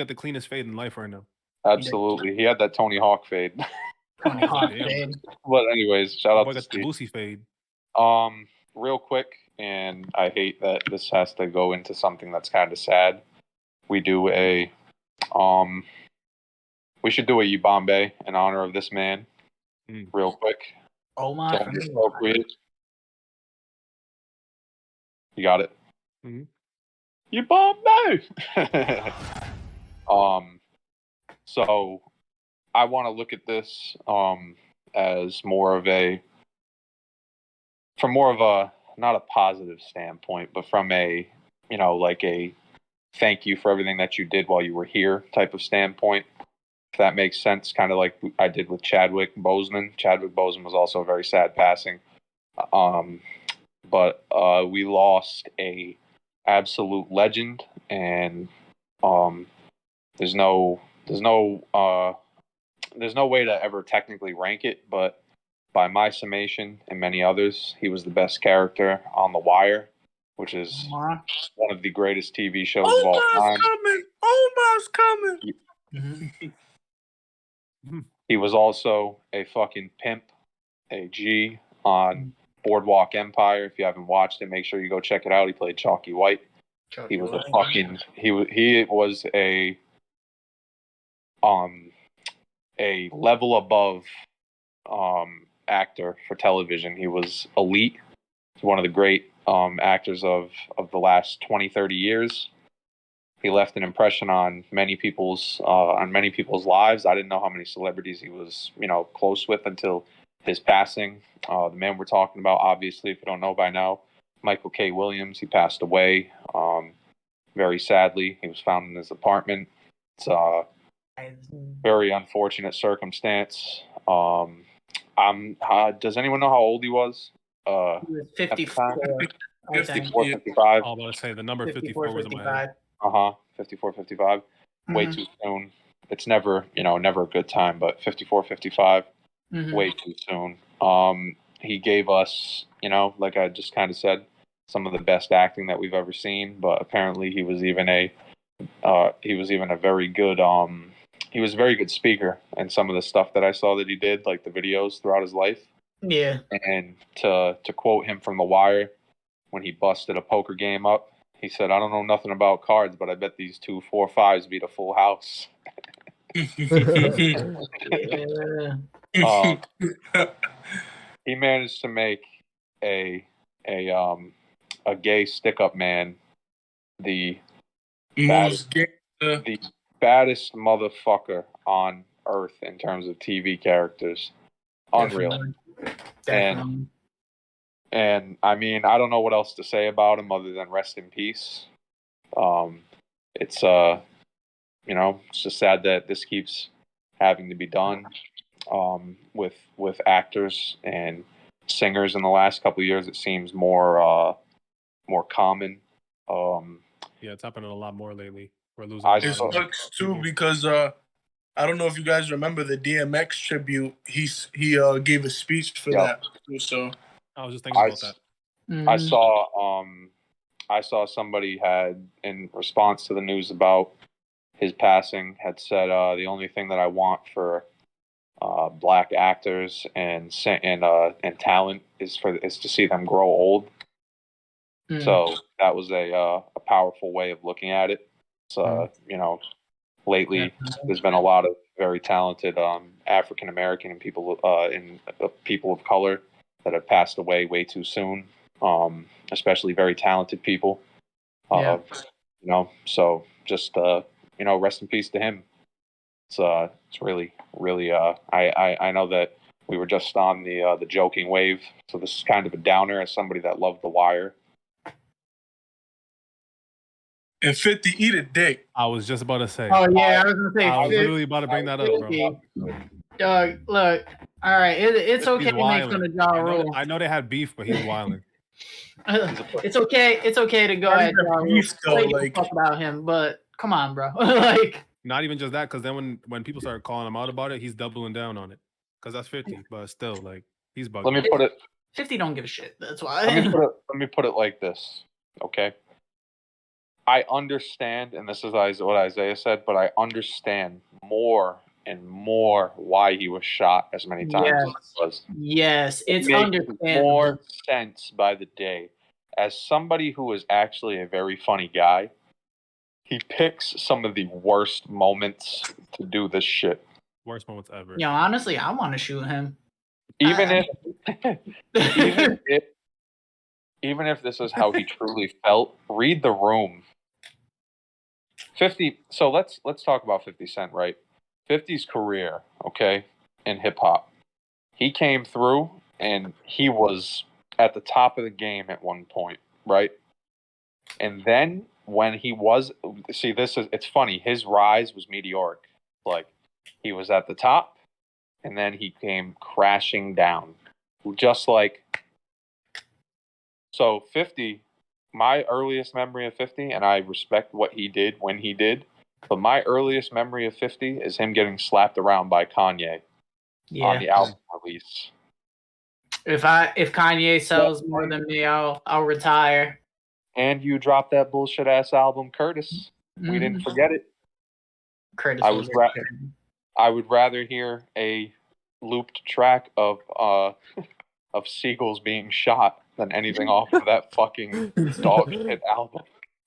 the cleanest fade in life right now. Absolutely. He had that Tony Hawk fade. Tony Hawk fade. But anyways, shout out to Steve. The Boosie fade. Real quick, and I hate that this has to go into something that's kind of sad. We do a we should do a Ye Bombay in honor of this man. Real quick. Oh my God. You got it. Mm-hmm. Ye Bombay. So I want to look at this as more of a not a positive standpoint, but from a like a thank you for everything that you did while you were here type of standpoint. if that makes sense, kind of like I did with Chadwick Boseman. Chadwick Boseman was also a very sad passing. But we lost a absolute legend, and there's no way to ever technically rank it, but by my summation and many others, he was the best character on The Wire, which is one of the greatest TV shows of all time. Almost coming. He was also a fucking pimp, a G on Boardwalk Empire. If you haven't watched it, make sure you go check it out. He played Chalky White. He was a level above actor for television. He was elite. He's one of the great actors of the last 20, 30 years. He left an impression on many people's lives. I didn't know how many celebrities he was, close with until his passing. The man we're talking about, obviously, if you don't know by now, Michael K. Williams. He passed away very sadly. He was found in his apartment. It's a very unfortunate circumstance. Does anyone know how old he was? He was 54. 54, 55. I was about to say the number 54 was in my head. 54, 55. Way too soon. It's never a good time, but 54, 55, way too soon. He gave us, like I just kind of said, some of the best acting that we've ever seen, but apparently he was even a very good he was a very good speaker, and some of the stuff that I saw that he did, like the videos throughout his life. Yeah. And to quote him from The Wire, when he busted a poker game up, he said, "I don't know nothing about cards, but I bet these 2 4-5s beat a full house." He managed to make a gay stick-up man the baddest motherfucker on earth in terms of TV characters. Unreal. Definitely. And I mean, I don't know what else to say about him other than rest in peace. It's it's just sad that this keeps having to be done with actors and singers in the last couple of years. It seems more common. Yeah, it's happening a lot more lately. We're losing. It sucks too because I don't know if you guys remember the Dmx Tribute. He gave a speech for that. So I was just thinking about that. I saw somebody had, in response to the news about his passing, had said the only thing that I want for black actors and talent is to see them grow old. So that was a powerful way of looking at it. So lately there's been a lot of very talented African American and people of color that have passed away way too soon. Especially very talented people. So just rest in peace to him. It's really, really. I know that we were just on the joking wave, so this is kind of a downer as somebody that loved The Wire. And 50 eat a dick. I was just about to say. Oh yeah, I was gonna say. I was literally about to bring that up, bro. Doug, look. All right, it's okay to make fun of Ja Rule. I know they had beef, but he's wilding. It's okay. It's okay to go at Ja Rule. Talk about him, but come on, bro. Not even just that, because then when people start calling him out about it, he's doubling down on it. Because that's 50, but still, he's bugging. Let me put it. 50 don't give a shit. That's why. Let me put it like this, okay? I understand, and this is what Isaiah said, but I understand more and more why he was shot as many times as he was. Yes, it's understandable. More sense by the day. As somebody who is actually a very funny guy, he picks some of the worst moments to do this shit. Worst moments ever. Yo, honestly, I want to shoot him. Even if this is how he truly felt, read the room. 50. So let's talk about 50 Cent, right? 50's career, okay, in hip hop. He came through and he was at the top of the game at one point, right? And then when he was, it's funny, his rise was meteoric. Like, He was at the top, and then he came crashing down. Just like... So 50, my earliest memory of 50, and I respect what he did when he did, but my earliest memory of 50 is him getting slapped around by Kanye on the album release. If Kanye sells more than me, I'll retire. And you dropped that bullshit ass album, Curtis. We didn't forget it. Curtis I would rather hear a looped track of seagulls being shot than anything off of that fucking dog shit album.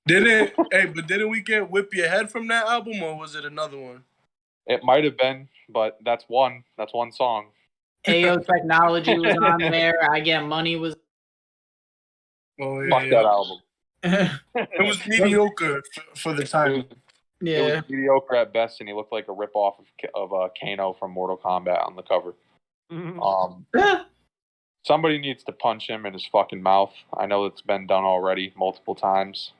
Didn't we get Whip Your Head from that album, or was it another one? It might have been, but that's one song. Ayo Technology was on there. I Get Money was. Oh yeah, Fuck that album. It was mediocre for the time. It was mediocre at best, and he looked like a ripoff of Kano from Mortal Kombat on the cover. Somebody needs to punch him in his fucking mouth. I know it's been done already multiple times.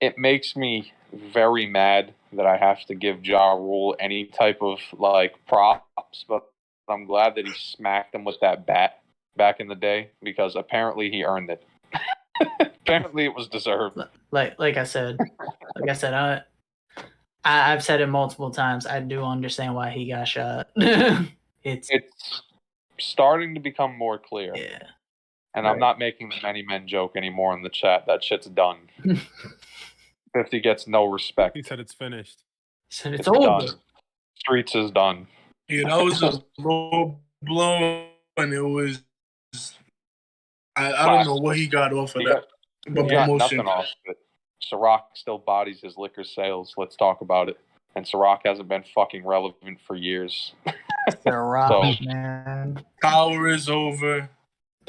It makes me very mad that I have to give Ja Rule any type of props, but I'm glad that he smacked him with that bat back in the day, because apparently he earned it. Apparently it was deserved. Like I said, I've said it multiple times. I do understand why he got shot. It's starting to become more clear. Yeah. And I'm not making the many men joke anymore in the chat. That shit's done. 50 gets no respect. He said it's finished. It's over. Done. Streets is done. Yeah, that was a low blow, and it was... I don't know what he got off of that. But got nothing off of it. Ciroc still bodies his liquor sales. Let's talk about it. And Ciroc hasn't been fucking relevant for years. Ciroc, man. Power is over.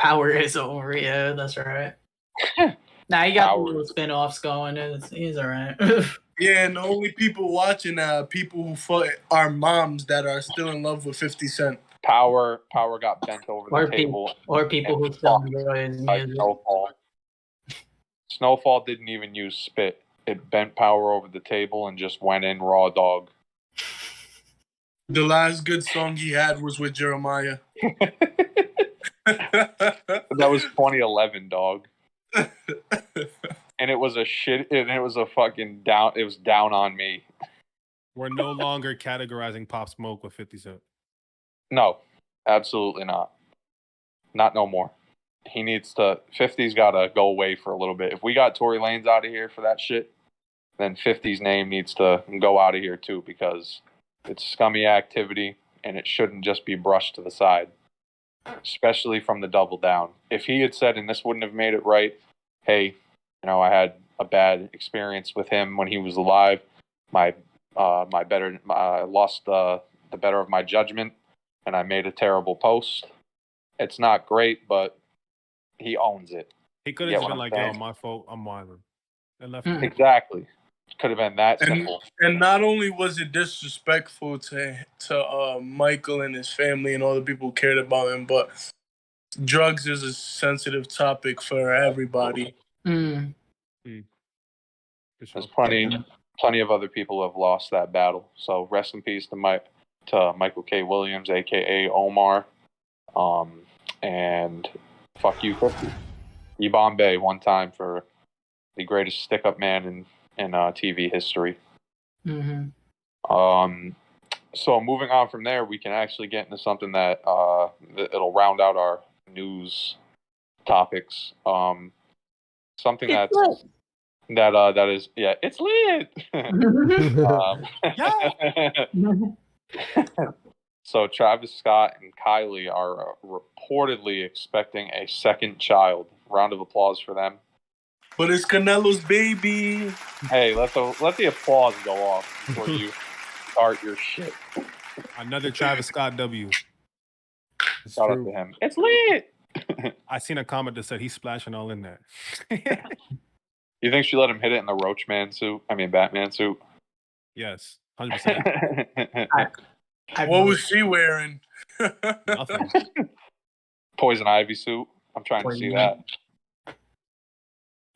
Yeah, that's right. Now you got the little spin-offs going. He's all right. Yeah, and the only people watching people who fought are moms that are still in love with 50 Cent. Power got bent over the table. Or people who still enjoy his music. Snowfall didn't even use spit. It bent Power over the table and just went in raw dog. The last good song he had was with Jeremiah. That was 2011, dog. And it was a fucking down. It was down on me. We're no longer categorizing Pop Smoke with 50 Cent. No, absolutely not. Not no more. He needs to. 50's got to go away for a little bit. If we got Tory Lanez out of here for that shit, then 50's name needs to go out of here too, because it's scummy activity and it shouldn't just be brushed to the side, especially from the Double Down. If he had said, and this wouldn't have made it right, hey, I had a bad experience with him when he was alive. I lost the better of my judgment, and I made a terrible post. It's not great, but he owns it. He could have been like, yo, my fault, I'm wilding. And left it. Exactly. Could have been that simple. And not only was it disrespectful to Michael and his family and all the people who cared about him, but drugs is a sensitive topic for everybody. Mm. There's plenty of other people who have lost that battle. So rest in peace to Michael K. Williams, aka Omar, and fuck you, 50. Bombay one time for the greatest stick-up man in TV history. Mm-hmm. So moving on from there, we can actually get into something that it'll round out our news topics. Something that is it's lit. So Travis Scott and Kylie are reportedly expecting a second child. Round of applause for them. But it's Canelo's baby. Hey, let the applause go off before you start your shit. Another Travis Scott W. Shout out to him. It's lit. I seen a comment that said he's splashing all in that. You think she let him hit it in the Batman suit? Yes, 100%. What was she wearing? Nothing. Poison Ivy suit. I'm trying to see that.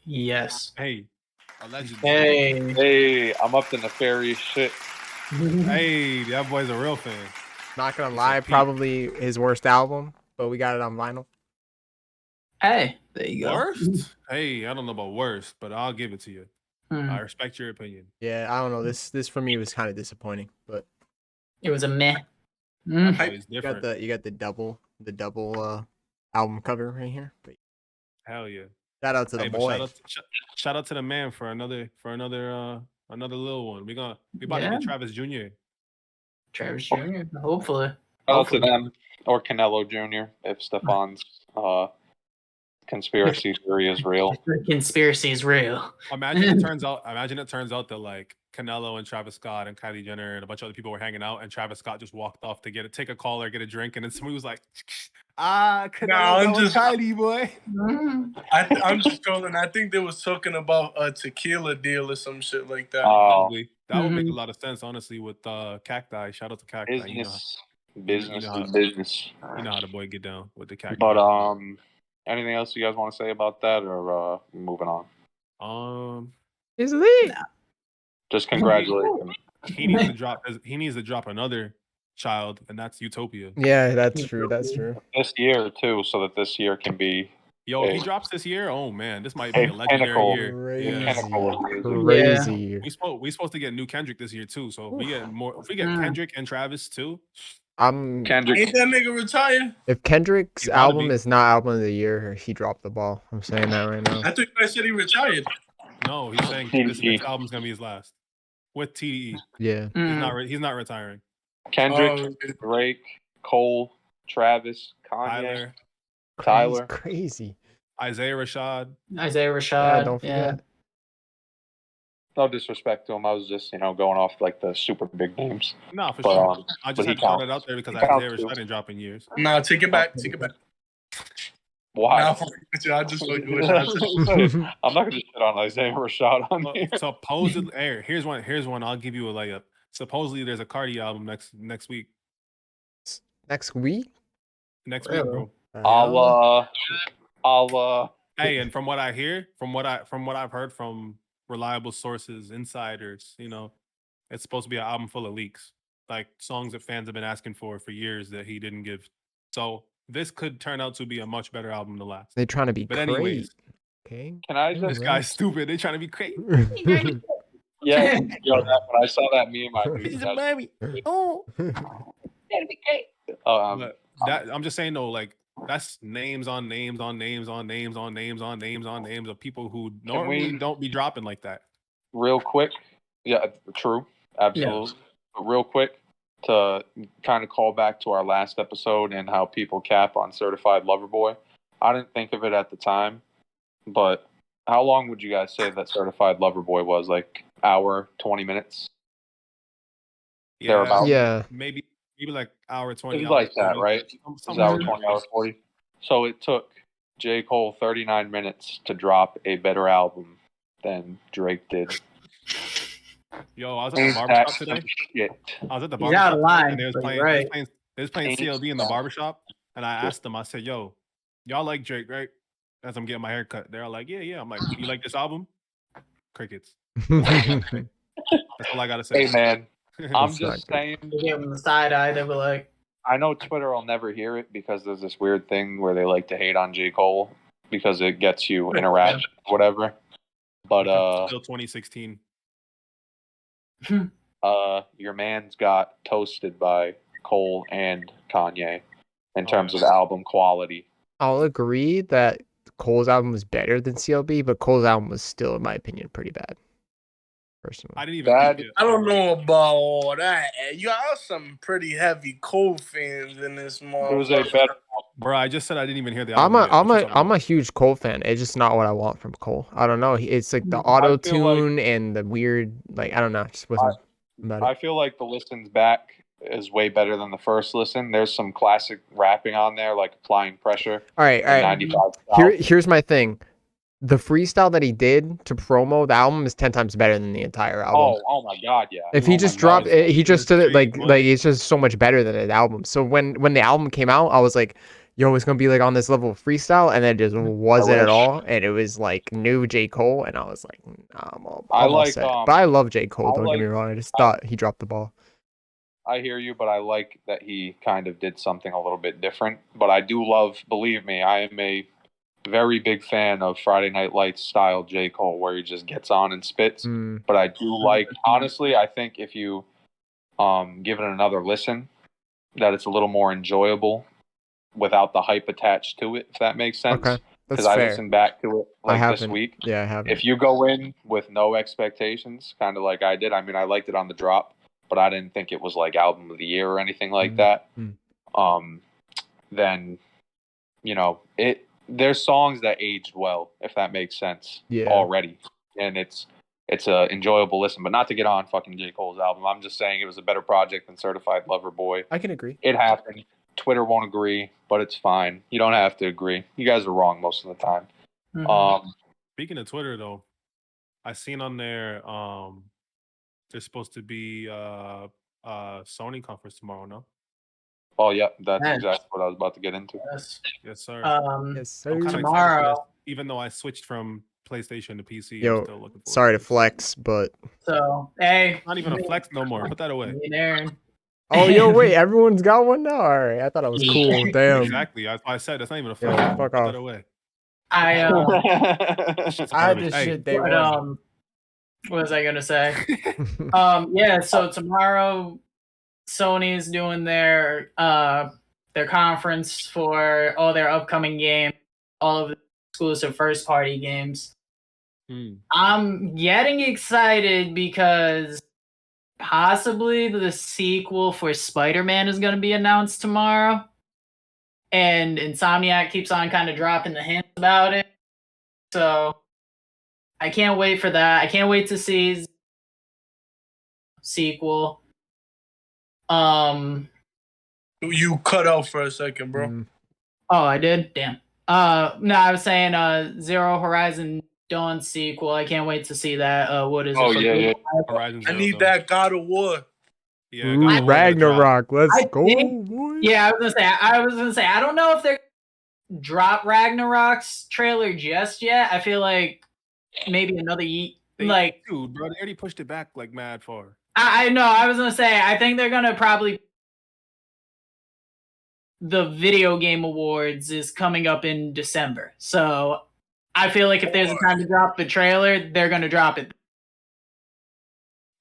Yes. Hey, allegedly. Hey, I'm up to nefarious shit. Hey, that boy's a real fan. Not gonna He lie, said Pete. probably his worst album, but we got it on vinyl. Hey, there you go. Worst? Hey, I don't know about worst, but I'll give it to you. Hmm. I respect your opinion. Yeah, I don't know. This for me was kind of disappointing, but It was a meh. That Mm. boy's you different. got the double album cover right here. But Hell yeah. shout out to the Hey, but boy. shout out to the man for another little one. We about to Yeah. get Travis Jr. Travis Jr. Hopefully. Shout out to Hopefully. them or Canelo Jr. if Stefan's conspiracy theory is real. The conspiracy is real. Imagine it turns out that like Canelo and Travis Scott and Kylie Jenner and a bunch of other people were hanging out, and Travis Scott just walked off to take a call or get a drink, and then somebody was like, Canelo, I'm that was just- Kylie, boy. Mm. I'm just trolling. I think they was talking about a tequila deal or some shit like that. Probably. That would make a Mhm. lot of sense, honestly, with Cacti. Shout out to Cacti. Business how- is business. You know how the boy get down with the Cacti. But anything else you guys want to say about that, or moving on? Is it? Just congratulations. He needs to drop. He needs to drop another child, and that's Utopia. Yeah, that's true. That's true. This year too, so that this year can be Yo, if he Hey. drops this year, oh man, this might be Hey, a legendary pinnacle. year. Crazy, Yeah. crazy. year. We supposed to get new Kendrick this year too. So if we get Mm. Kendrick and Travis too, Kendrick. Ain't that nigga retired? If Kendrick's He's gotta album be. is not album of the year, he dropped the ball. I'm saying that right now. I think I said he retired. no, he's saying this album's gonna be his last with TDE. Yeah. Mm. He's not retiring. Kendrick, Oh, Drake, Cole, Travis, Kanye, Tyler, Tyler. Crazy. Isaiah Rashad. Isaiah Yeah, Rashad. don't Yeah. forget. No disrespect to him. I was just, going off like the super big names. No, for But, sure. I but just he had to throw counts. that out there because He Isaiah counts, too. Rashad didn't drop in years. nah, take it back. Take it back. Why? Nah, I just fucking with you. I'm not gonna shit on Isaiah Rashad on Well, here. supposedly, here's one. I'll give you a layup. Supposedly, there's a Cardi album next week. Next week? Next week, bro. Allah. Hey, and from what I hear, from what I've heard from reliable sources, insiders, it's supposed to be an album full of leaks, like songs that fans have been asking for years that he didn't give. So this could turn out to be a much better album than last. They're trying to be But great. anyways, Okay. Can I this just guy's stupid. They're trying to be crazy. yeah, when I saw that meme, I knew He's a that. baby. Oh, Um, that I'm just saying though, like that's names on names on names on names on names on names on names of people who normally don't be dropping like that. real quick, yeah, true, absolutely. But real quick, to kind of call back to our last episode and how people cap on Certified Lover Boy. I didn't think of it at the time, but how long would you guys say that Certified Lover Boy was? Like hour, 20 minutes? Thereabouts? Yeah. Maybe like hour 20. It's like that, right? It was Something hour like 20, hour 40. So it took J. Cole 39 minutes to drop a better album than Drake did. Yo, I was at the Ain't barbershop that today. some shit? I was at the He's out barbershop of today, line, and they was but playing, right. they was playing Ain't CLB in the that- barbershop, and I asked them. I said, "Yo, y'all like Drake, right?" As I'm getting my hair cut, they're all like, "Yeah." I'm like, "You like this album?" Crickets. That's all I gotta say. Hey, man, I'm It's not just good. saying, They give him the side eye. They were like, I know Twitter will never hear it because there's this weird thing where they like to hate on J. Cole because it gets you interaction, whatever. But Still 2016. your man's got toasted by Cole and Kanye in Oh, terms yeah. of album quality. I'll agree that Cole's album was better than CLB, but Cole's album was still, in my opinion, pretty bad. Personally. I didn't even. Bad. think it. I don't know about all that. Y'all some pretty heavy Cole fans in this It was a motherfucker. better. Bro, I just said I didn't even hear the I'm album. I'm a huge Cole fan. It's just not what I want from Cole. I don't know. It's like the auto tune and the weird, like I don't know. It just wasn't about I it. feel like the listens back is way better than the first listen. There's some classic rapping on there, like Applying Pressure. All right. And 95 Here's my thing. The freestyle that he did to promo the album is 10 times better than the entire album. Oh my God, yeah. If Oh he my just God. dropped it, he just did it like Street it's just so much better than his album. So when the album came out, I was like, yo, it's gonna be like on this level of freestyle, and then it just wasn't at wish. all, and it was like new J. Cole, and I was like, nah, I'm all I like, set. But I love J. Cole, I don't get me like- wrong. I just thought he dropped the ball. I hear you, but I like that he kind of did something a little bit different. But I do love, believe me, I am a very big fan of Friday Night Lights style J. Cole, where he just gets on and spits. Mm, But I do like, honestly, I think if you give it another listen, that it's a little more enjoyable without the hype attached to it, if that makes sense. okay, that's Because I fair. listened back to it I like this haven't. week. Yeah, I haven't. If you go in with no expectations, kind of like I did, I mean, I liked it on the drop, but I didn't think it was like album of the year or anything like that. Then, you know, there's songs that aged well, if that makes sense, already, and it's a enjoyable listen. But not to get on fucking J. Cole's album, I'm just saying it was a better project than Certified Lover Boy. I can agree. It happened. Twitter won't agree, but it's fine. You don't have to agree. You guys are wrong most of the time. Speaking of Twitter, though, I seen on there there's supposed to be Sony conference tomorrow. No. Oh yeah, that's exactly what I was about to get into. Yes, sir. Yes, sir. I'm kinda excited for Tomorrow. this, even though I switched from PlayStation to PC. Yo, I'm still looking forward sorry to this. flex, but So, hey. Not even a flex no more. Put that away. Me and Aaron. oh, yo, wait, everyone's got one now. All right, I thought I was cool. Damn. Exactly. That's why I said that's not even a Yo, flex. fuck Put off. that away. I Shit's I garbage. just Hey, shit they but, won. what was I gonna say? Yeah, so tomorrow Sony is doing their conference for all their upcoming games, all of the exclusive first party games. I'm getting excited because possibly the sequel for Spider-Man is going to be announced tomorrow. And Insomniac keeps on kind of dropping the hints about it. So I can't wait for that. I can't wait to see sequel. You cut out for a second, bro. Oh, I did? Damn. No, I was saying Zero Horizon Dawn sequel. I can't wait to see that. What is Oh, it? yeah. Horizon I Zero need Dawn. that God of War. Yeah, Ooh, God of War gotta drop. Ragnarok, let's I go, think- boy. Yeah, I was gonna say, I don't know if they're drop Ragnarok's trailer just yet. I feel like maybe another like Dude, bro, they already pushed it back like mad far. I know. I was gonna say, I think they're gonna probably the video game awards is coming up in December, so I feel like if there's a time to drop the trailer, they're gonna drop it.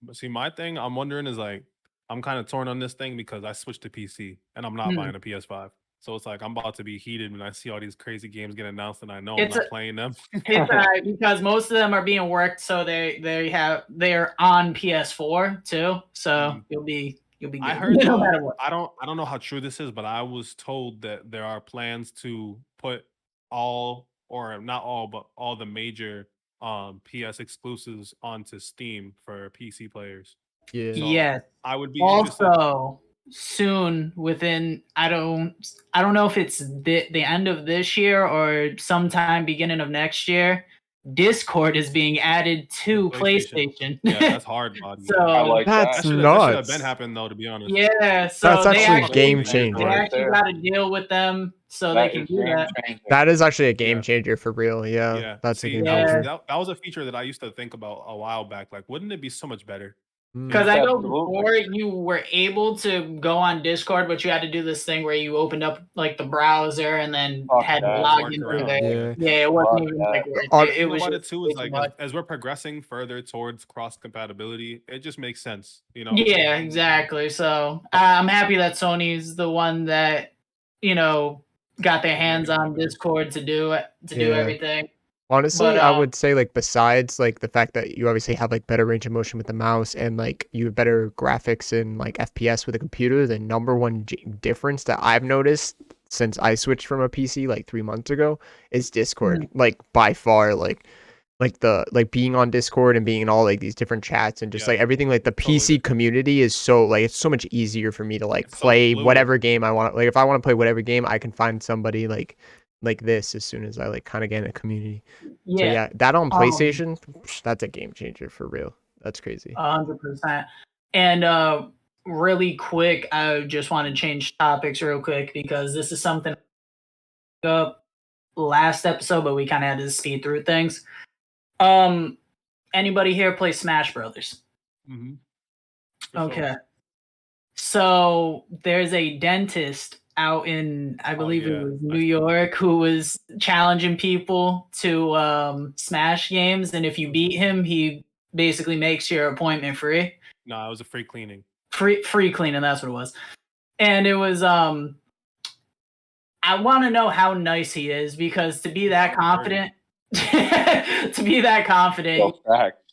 But see, my thing, I'm wondering is like, I'm kind of torn on this thing because I switched to PC and I'm not buying a PS5. So it's like I'm about to be heated when I see all these crazy games get announced and I know I'm not playing them. It's because most of them are being worked, so they're on PS4 too. So you'll be good. I heard no though, matter what. I don't know how true this is, but I was told that there are plans to put all, or not all, but all the major PS exclusives onto Steam for PC players. Yeah. So Yes. I would be interested. Also, soon within I don't know if it's the end of this year or sometime beginning of next year, Discord is being added to PlayStation. Yeah, that's hard, bud. So I like That's that. That should nuts. have been happened though, to be honest. Yeah, so That's they actually a game changer. They actually got to deal with them so they can do that. That is actually a game changer for real. Yeah, that's a game changer. That was a feature that I used to think about a while back. Like, wouldn't it be so much better? Because I know before you were able to go on Discord, but you had to do this thing where you opened up like the browser and then had to log in through there. Yeah, it wasn't even like it was about it just too is like as we're progressing further towards cross compatibility, it just makes sense, you know. Yeah, exactly. So I'm happy that Sony's the one that got their hands on Discord to do everything. Honestly, But, I would say like besides like the fact that you obviously have like better range of motion with the mouse and like you have better graphics and like FPS with a computer, the number one difference that I've noticed since I switched from a PC like 3 months ago is Discord. Like by far, like being on Discord and being in all like these different chats and just like everything, like the PC community is so like it's so much easier for me to like play whatever game I want. Like if I want to play whatever game, I can find somebody like this as soon as I like kind of get in a community. So yeah, that on PlayStation, that's a game changer for real. That's crazy. 100%. And really quick, I just want to change topics real quick because this is something up last episode, but we kind of had to speed through things. Anybody here play Smash Brothers? Mm-hmm. Okay. So there's a dentist out in, I believe it was New York, who was challenging people to Smash games, and if you beat him, he basically makes your appointment free. No, it was a free cleaning. Free cleaning, that's what it was. And it was I want to know how nice he is, because to be that confident,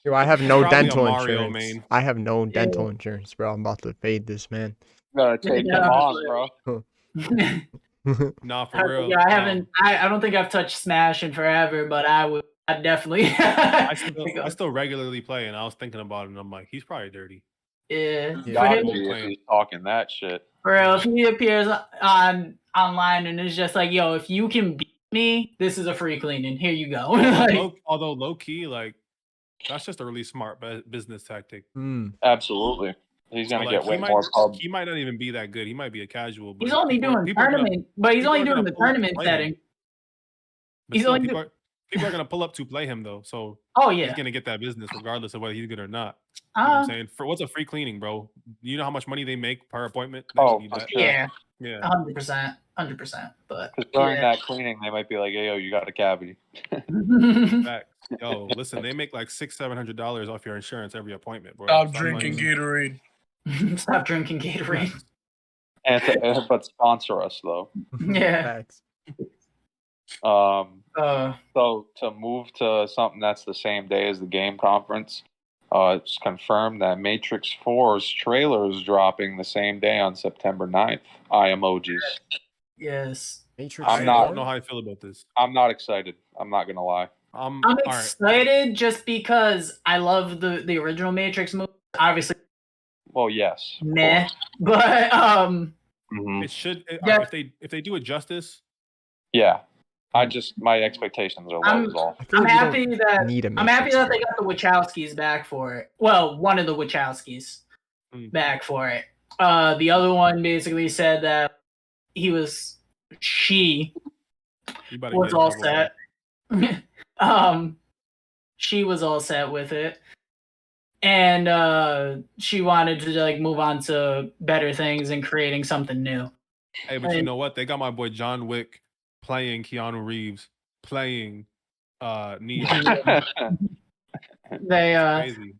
Yo, I have no Probably a dental Mario insurance. main. I have no dental insurance, bro. I'm about to fade this man. Gotta take them on, bro. No, for real. Yeah, I haven't. I don't think I've touched Smash in forever, but I'd definitely. I still regularly play, and I was thinking about it, and I'm like, he's probably dirty. Yeah. Gotta be if he's talking that shit. For real, if he appears online and it's just like, yo, if you can beat me, this is a free cleaning. Here you go. Although low key, like, that's just a really smart business tactic. Absolutely. He's gonna get way more pubs. He might not even be that good. He might be a casual. But he's only doing tournament, but he's only doing the tournament setting. People are gonna pull up to play him though, so he's gonna get that business regardless of whether he's good or not. You know what I'm saying? For what's a free cleaning, bro? You know how much money they make per appointment? Oh, for sure. Yeah, 100%. But because during that cleaning, they might be like, "Hey, yo, you got a cavity." Yo, listen, they make like $600-700 off your insurance every appointment, bro. Stop drinking Gatorade. Stop drinking Gatorade. But sponsor us though. Yeah. So to move to something that's the same day as the game conference, it's confirmed that Matrix 4's trailer is dropping the same day on September 9th. Emojis. Yes. Matrix. I don't know how I feel about this. I'm not excited. I'm not gonna lie. I'm excited just because I love the original Matrix movie. Obviously. Well, yes. Meh. But it should if they do it justice. Yeah. My expectations are low as all. I'm happy that they got the Wachowskis back for it. Well, one of the Wachowskis back for it. The other one basically said that she was all set. She was all set with it. And she wanted to like move on to better things and creating something new. Hey, but you know what? They got my boy John Wick playing Keanu Reeves, playing Neo. Apparently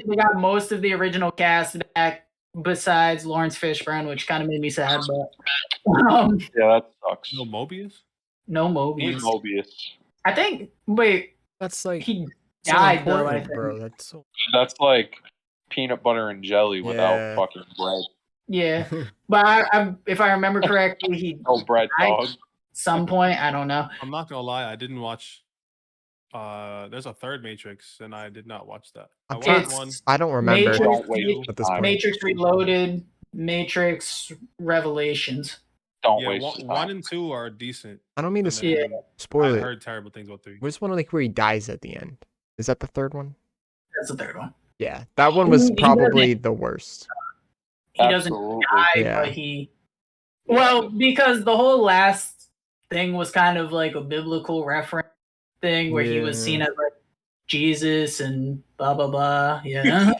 they got most of the original cast back besides Lawrence Fishburne, which kind of made me sad. But that sucks. No Mobius. I think. That's like he died though. I think. Bro, that's like peanut butter and jelly without fucking bread. Yeah, but if I remember correctly, he bread dog. Some point, I don't know. I'm not gonna lie, I didn't watch. There's a third Matrix, and I did not watch that. I watched one. I don't remember. Matrix Reloaded, Matrix Revelations. Don't waste. 1 and 2 are decent. I don't mean to spoil it. I heard terrible things about 3. Where's one like where he dies at the end? Is that the third one? That's the third one. Yeah, that one was probably the worst. He doesn't die, but he. Well, because the whole last thing was kind of like a biblical reference thing where he was seen as like Jesus and blah blah blah. Yeah.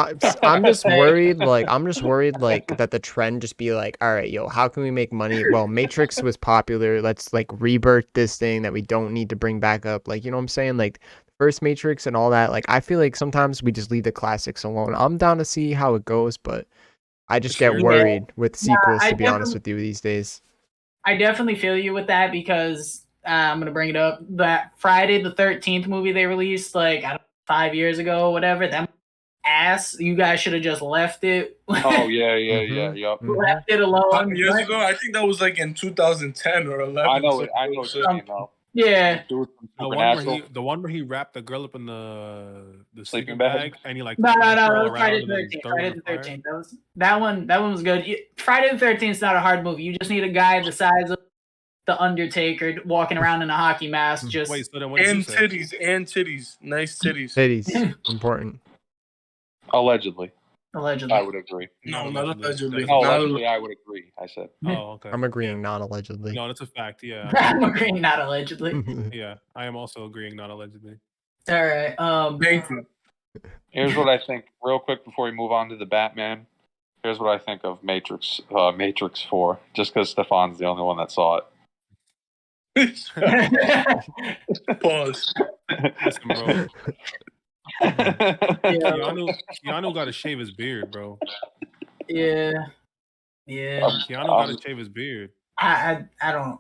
I'm just worried that the trend just be like, all right, yo, how can we make money? Well, Matrix was popular. Let's like rebirth this thing that we don't need to bring back up. Like, you know what I'm saying? Like first Matrix and all that. Like, I feel like sometimes we just leave the classics alone. I'm down to see how it goes, but I just get worried with sequels, to be honest with you, these days. I definitely feel you with that because I'm going to bring it up. That Friday the 13th movie they released, like, I don't know, 5 years ago or whatever, that ass, you guys should have just left it. Oh, yeah. Left it alone. 5 years ago? I think that was like in 2010 or 11. I know what you know. Yeah. The one where he wrapped the girl up in the sleeping bag and he like no, Friday the 13th. That one was good. Friday the 13th is not a hard movie. You just need a guy the size of the Undertaker walking around in a hockey mask. Just and titties, nice titties. Titties, important. Allegedly. Allegedly. I would agree. No, not allegedly. No, Not allegedly, I would agree. I said. Oh, okay. I'm agreeing, not allegedly. No, that's a fact. Yeah, I'm agreeing, not allegedly. yeah, I am also agreeing, not allegedly. All right. Thank you. Here's what I think, real quick, before we move on to the Batman. Here's what I think of Matrix 4, just because Stefan's the only one that saw it. Pause. Listen, bro. Yeah. Keanu got to shave his beard, bro. Yeah. Keanu got to shave his beard. I don't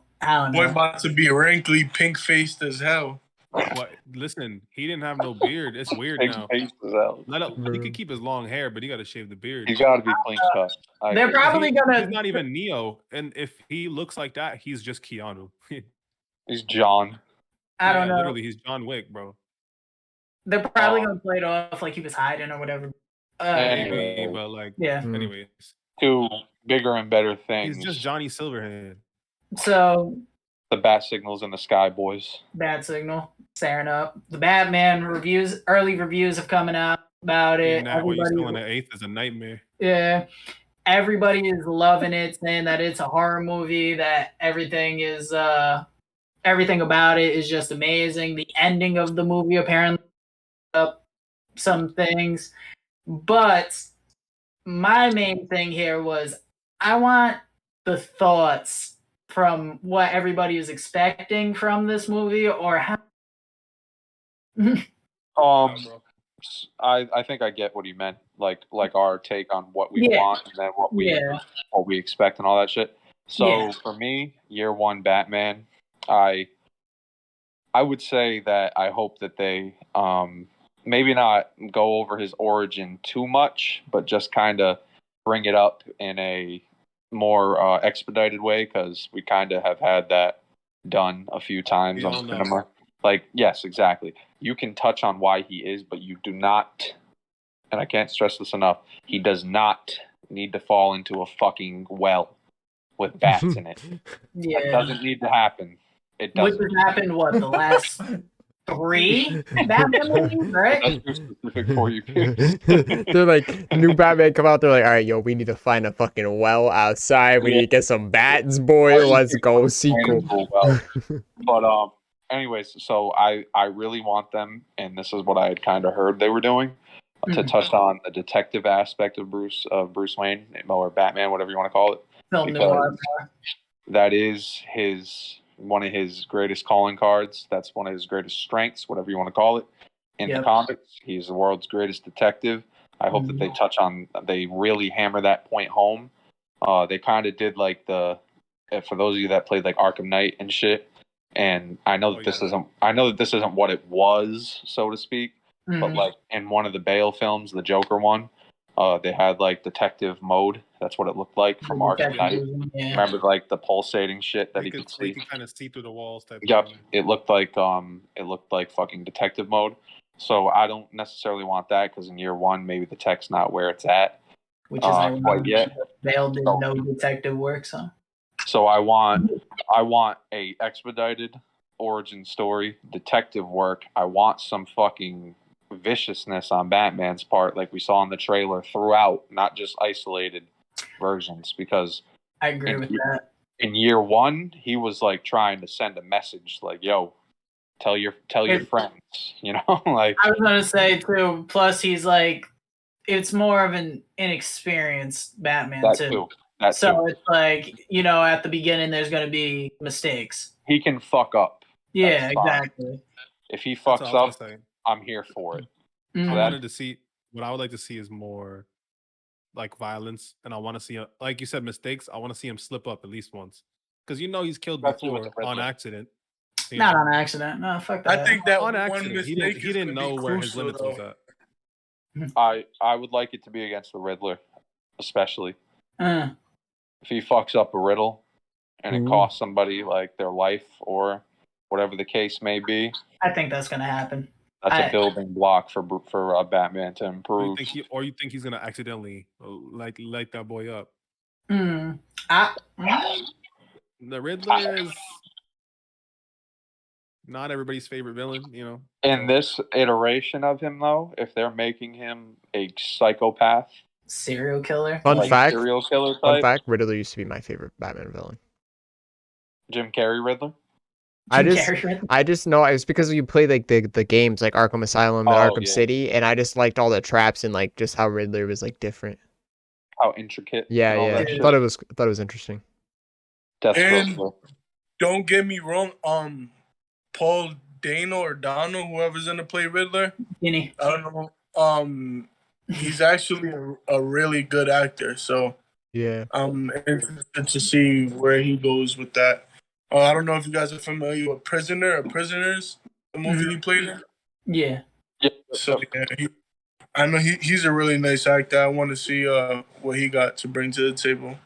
Boy know. about to be wrinkly, pink-faced as hell. What? Listen, he didn't have no beard. It's weird Big now. face is out. He could keep his long hair, but he got to shave the beard. He's got to be clean cut. They're probably gonna. He's not even Neo, and if he looks like that, he's just Keanu. He's John. I don't know. Literally, he's John Wick, bro. They're probably gonna play it off like he was hiding or whatever. Maybe, but like, Yeah. anyways, Two bigger and better things. he's just Johnny Silverhand. So The bat signals in the sky, boys. bad signal, staring up. The Batman reviews, early reviews have coming out about it. And that what you're still in the 8th is a nightmare. Yeah. Everybody is loving it, saying that it's a horror movie, that everything about it is just amazing. The ending of the movie apparently up some things. But my main thing here was I want the thoughts from what everybody is expecting from this movie, or how I think I get what he meant. Like our take on what we Yeah. want and then what we expect and all that shit. So Yeah. for me, year one Batman, I would say that I hope that they maybe not go over his origin too much, but just kind of bring it up in a more expedited way, because we kind of have had that done a few times on cinema. Like, yes, exactly. You can touch on why he is, but you do not, and I can't stress this enough, he does not need to fall into a fucking well with bats in it. Yeah. It doesn't need to happen. It Which doesn't. has happened, what, the last 3 Batman movies, right? That's too specific for you. They're like, new Batman come out. They're like, all right, yo, we need to find a fucking well outside. We need to get some bats, boy. Let's go. Sequel. But anyways, so I really want them, and this is what I had kind of heard they were doing, to touch on the detective aspect of Bruce Wayne or Batman, whatever you want to call it. Film noir. That is one of his greatest calling cards. That's one of his greatest strengths, whatever you want to call it. In the comics, he's the world's greatest detective. I hope that they really hammer that point home. They kind of did like for those of you that played like Arkham Knight and shit. And I know that this isn't what it was, so to speak. But like in one of the Bale films, the Joker one, they had like detective mode. That's what it looked like from Arkham Knight. Yeah. Remember like the pulsating shit that he could see. You could kind of see through the walls. Yep, it looked like fucking detective mode. So I don't necessarily want that, because in year one maybe the tech's not where it's at. Which is quite yet. Bale did no detective work, so. So I want a expedited origin story, detective work. I want some fucking viciousness on Batman's part, like we saw in the trailer throughout, not just isolated versions. Because I agree with that. In year one, he was like trying to send a message, like, "Yo, tell your friends," you know. Like I was gonna say too. Plus, he's like, it's more of an inexperienced Batman too. It's like, at the beginning, there's gonna be mistakes. He can fuck up. Yeah, exactly. If he fucks up, I'm here for it. Mm-hmm. What I would like to see is more like violence, and I want to see, like you said, mistakes. I want to see him slip up at least once, because he's killed before on accident. Not on accident. No, fuck that. I think that on one accident, mistake he didn't know where his limits was at. I would like it to be against the Riddler, especially. If he fucks up a Riddle and it costs somebody like their life or whatever the case may be, I think that's gonna happen. That's a building block for Batman to improve. You think he's gonna accidentally light that boy up? The Riddler is not everybody's favorite villain, In this iteration of him, though, if they're making him a psychopath, serial killer. Fun Like fact. serial killer Fun type. fact. Riddler used to be my favorite Batman villain. Jim Carrey Riddler. I Jim just Carrey. know it's because you play like the games like Arkham Asylum and Oh, Arkham yeah. City, and I just liked all the traps and like just how Riddler was like different. How intricate. Yeah, and all yeah. that I shit. thought it was interesting. Deathstroke. And don't get me wrong, Paul Dano or Dano, whoever's gonna play Riddler, Guinea. I don't know. He's actually a really good actor, so Yeah. I'm interested to see where he goes with that. I don't know if you guys are familiar with Prisoner or Prisoners, the movie he played in. Yeah. Yeah, So yeah, I know he's a really nice actor. I want to see what he got to bring to the table.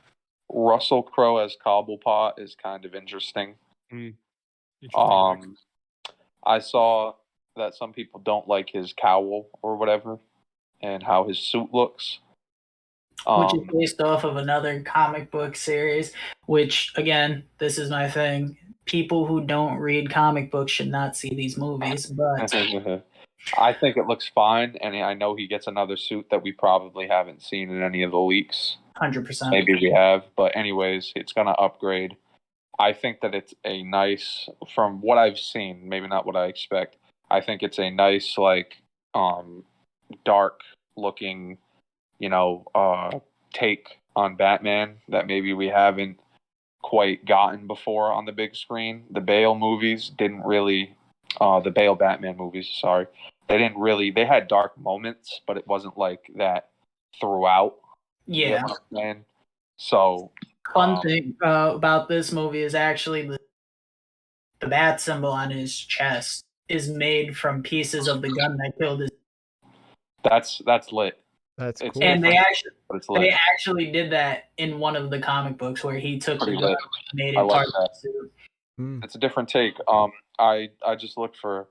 Russell Crowe as Cobblepot is kind of interesting. Interesting. I saw that some people don't like his cowl or whatever, and how his suit looks. Which is based off of another comic book series, which, again, this is my thing. People who don't read comic books should not see these movies, but I think it looks fine, and I know he gets another suit that we probably haven't seen in any of the leaks. 100%. Maybe we have, but anyways, it's going to upgrade. I think that it's a nice, from what I've seen, maybe not what I expect, I think it's a nice, like, dark looking, take on Batman that maybe we haven't quite gotten before on the big screen. The Bale movies didn't really, the Bale Batman movies, sorry, they had dark moments, but it wasn't like that throughout. Yeah. You know what I'm saying? So, Fun thing about this movie is actually the bat symbol on his chest is made from pieces of the gun that killed his. that's lit. That's It's cool. And but it's lit. they actually did that in one of the comic books where he took Pretty the gun lit. and made I it like part that. of the suit. It's a different take. I just looked for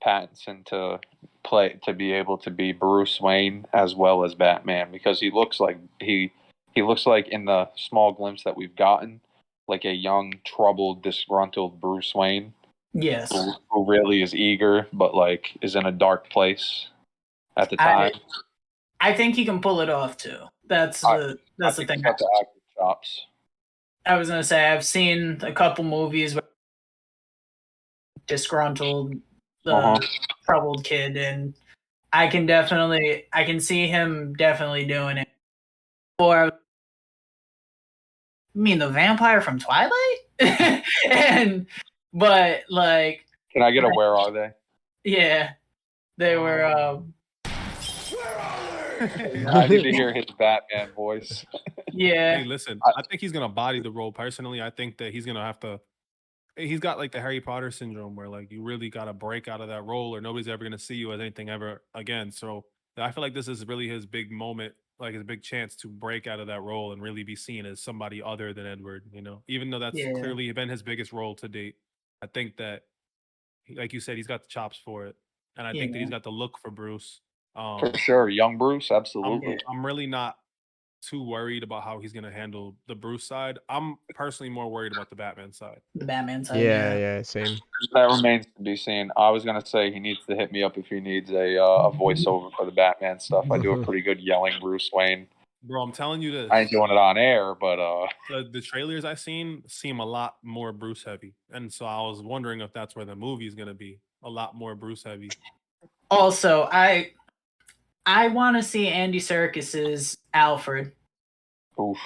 Pattinson to be able to be Bruce Wayne as well as Batman, because he looks like in the small glimpse that we've gotten, like a young, troubled, disgruntled Bruce Wayne. Yes. Who really is eager, but like is in a dark place at the time. I think he can pull it off too. That's the thing. He's got the acting chops. I was gonna say I've seen a couple movies where disgruntled, troubled kid, and I can see him definitely doing it. Or, you mean the vampire from Twilight? But like, can I get a where are they? Yeah, they were. I need to hear his Batman voice. Yeah. Hey, listen, I think he's gonna body the role personally. I think that he's gonna have to. He's got like the Harry Potter syndrome, where like you really got to break out of that role, or nobody's ever gonna see you as anything ever again. So I feel like this is really his big moment, like his big chance to break out of that role and really be seen as somebody other than Edward. Even though that's clearly been his biggest role to date, I think that, like you said, he's got the chops for it, and I think that he's got the look for Bruce. For sure, young Bruce, absolutely. I'm really not too worried about how he's going to handle the Bruce side. I'm personally more worried about the Batman side. The Batman side. Yeah, same. That remains to be seen. I was going to say he needs to hit me up if he needs a voiceover for the Batman stuff. I do a pretty good yelling Bruce Wayne. Bro, I'm telling you this. I ain't doing it on air, but the trailers I seen seem a lot more Bruce heavy, and so I was wondering if that's where the movie is going to be, a lot more Bruce heavy. Also, I want to see Andy Serkis's Alfred. Oof.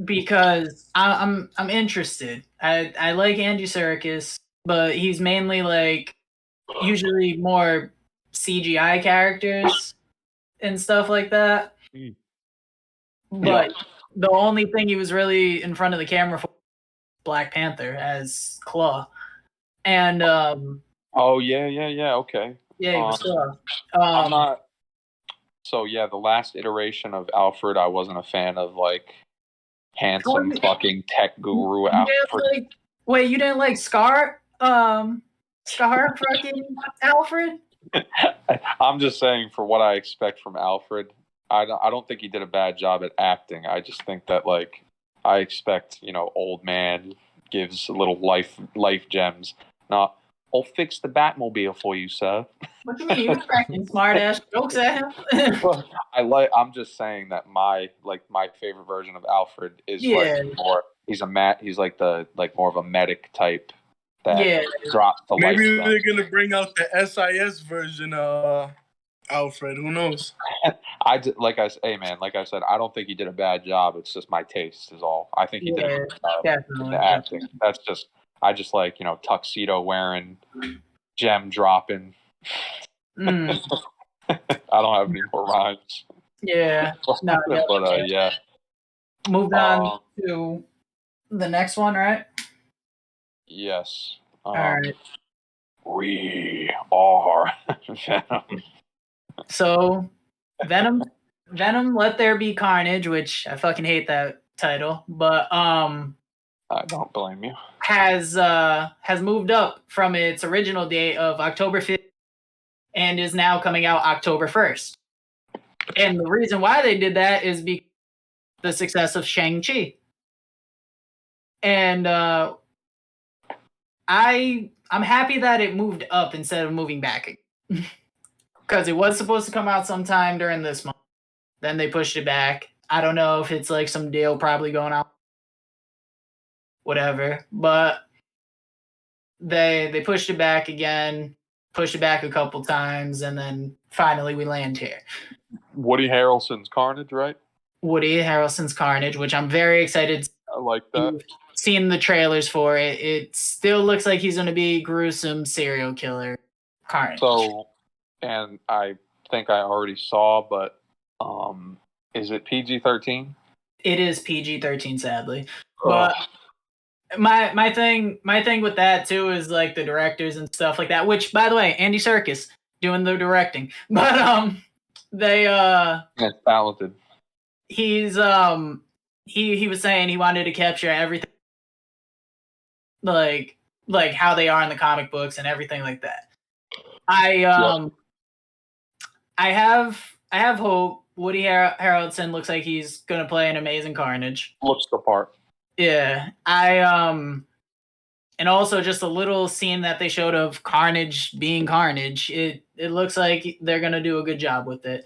Because I'm interested. I like Andy Serkis, but he's mainly like usually more CGI characters and stuff like that. But the only thing he was really in front of the camera for Black Panther as Claw. And oh yeah, okay. Yeah, he was Claw. I'm not. So yeah, the last iteration of Alfred, I wasn't a fan of, like handsome fucking tech guru Alfred. Wait, you didn't like Scar fucking Alfred? I'm just saying, for what I expect from Alfred, I don't think he did a bad job at acting. I just think that, like, I expect, old man gives little life gems. Now, I'll fix the Batmobile for you, sir. What do you mean? You was cracking smart ass jokes at him? I'm just saying that my favorite version of Alfred is like more. He's like more of a medic type that drops the light. Maybe they're gonna bring out the SIS version of Alfred. Who knows? Like I said, I don't think he did a bad job. It's just my taste is all. I think he did a good job in the acting. That's just I just like tuxedo wearing, gem dropping. I don't have any more rhymes. Yeah. No, but yeah. Moving on to the next one, right? Yes. All right. We are Venom. So, Venom, Let There Be Carnage, which I fucking hate that title, but I don't blame you. Has moved up from its original date of October 5th and is now coming out October 1st. And the reason why they did that is because of the success of Shang-Chi. And I'm happy that it moved up instead of moving back. Because it was supposed to come out sometime during this month. Then they pushed it back. I don't know if it's like some deal probably going out. Whatever. But they pushed it back again, pushed it back a couple times, and then finally we land here. Woody Harrelson's Carnage, right? Woody Harrelson's Carnage, which I'm very excited. I like that. Seeing the trailers for it, it still looks like he's going to be gruesome serial killer Carnage. So, and I think I already saw, but is it PG-13? It is PG-13, sadly. But my thing with that too is like the directors and stuff like that. Which, by the way, Andy Serkis doing the directing, but it's talented. He's he was saying he wanted to capture everything, like how they are in the comic books and everything like that. I have hope. Woody Harrelson looks like he's gonna play an amazing Carnage. Looks the part. Yeah, and also just a little scene that they showed of Carnage being Carnage. It looks like they're gonna do a good job with it.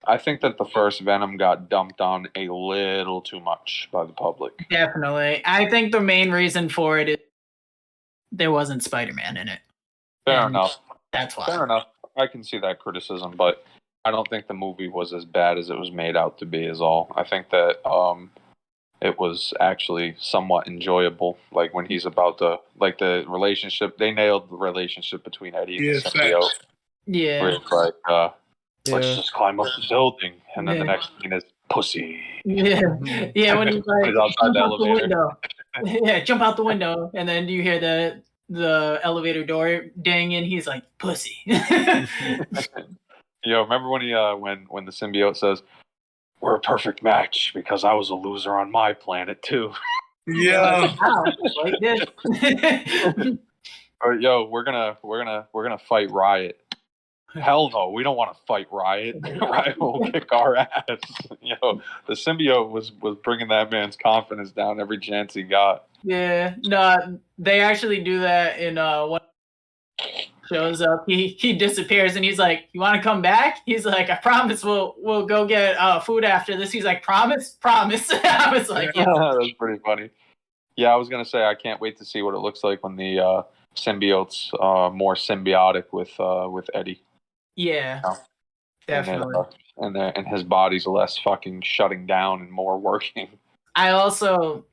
I think that the first Venom got dumped on a little too much by the public. Definitely. I think the main reason for it is there wasn't Spider-Man in it. Fair enough. That's why. Fair enough. I can see that criticism, but I don't think the movie was as bad as it was made out to be is all. I think that it was actually somewhat enjoyable. Like when he's about to, like the relationship, they nailed the relationship between Eddie and the symbiote. Yeah. Where it's like, let's just climb up the building. And then the next scene is pussy. Yeah. Yeah, when he's like, outside the elevator. window. Yeah, jump out the window. And then you hear the elevator door ding and he's like, pussy. Yo, remember when he when the symbiote says, "We're a perfect match because I was a loser on my planet too." Yeah. Like this. Yo, we're gonna fight Riot. Hell no, we don't want to fight Riot. Riot will kick our ass. Yo, the symbiote was bringing that man's confidence down every chance he got. Yeah, no, they actually do that in one. Shows up, he disappears, and he's like, "You want to come back?" He's like, "I promise we'll go get food after this." He's like, "Promise." I was like, "Yeah." That's pretty funny. Yeah, I was gonna say I can't wait to see what it looks like when the symbiote's more symbiotic with Eddie. Yeah, definitely. And his body's less fucking shutting down and more working. I also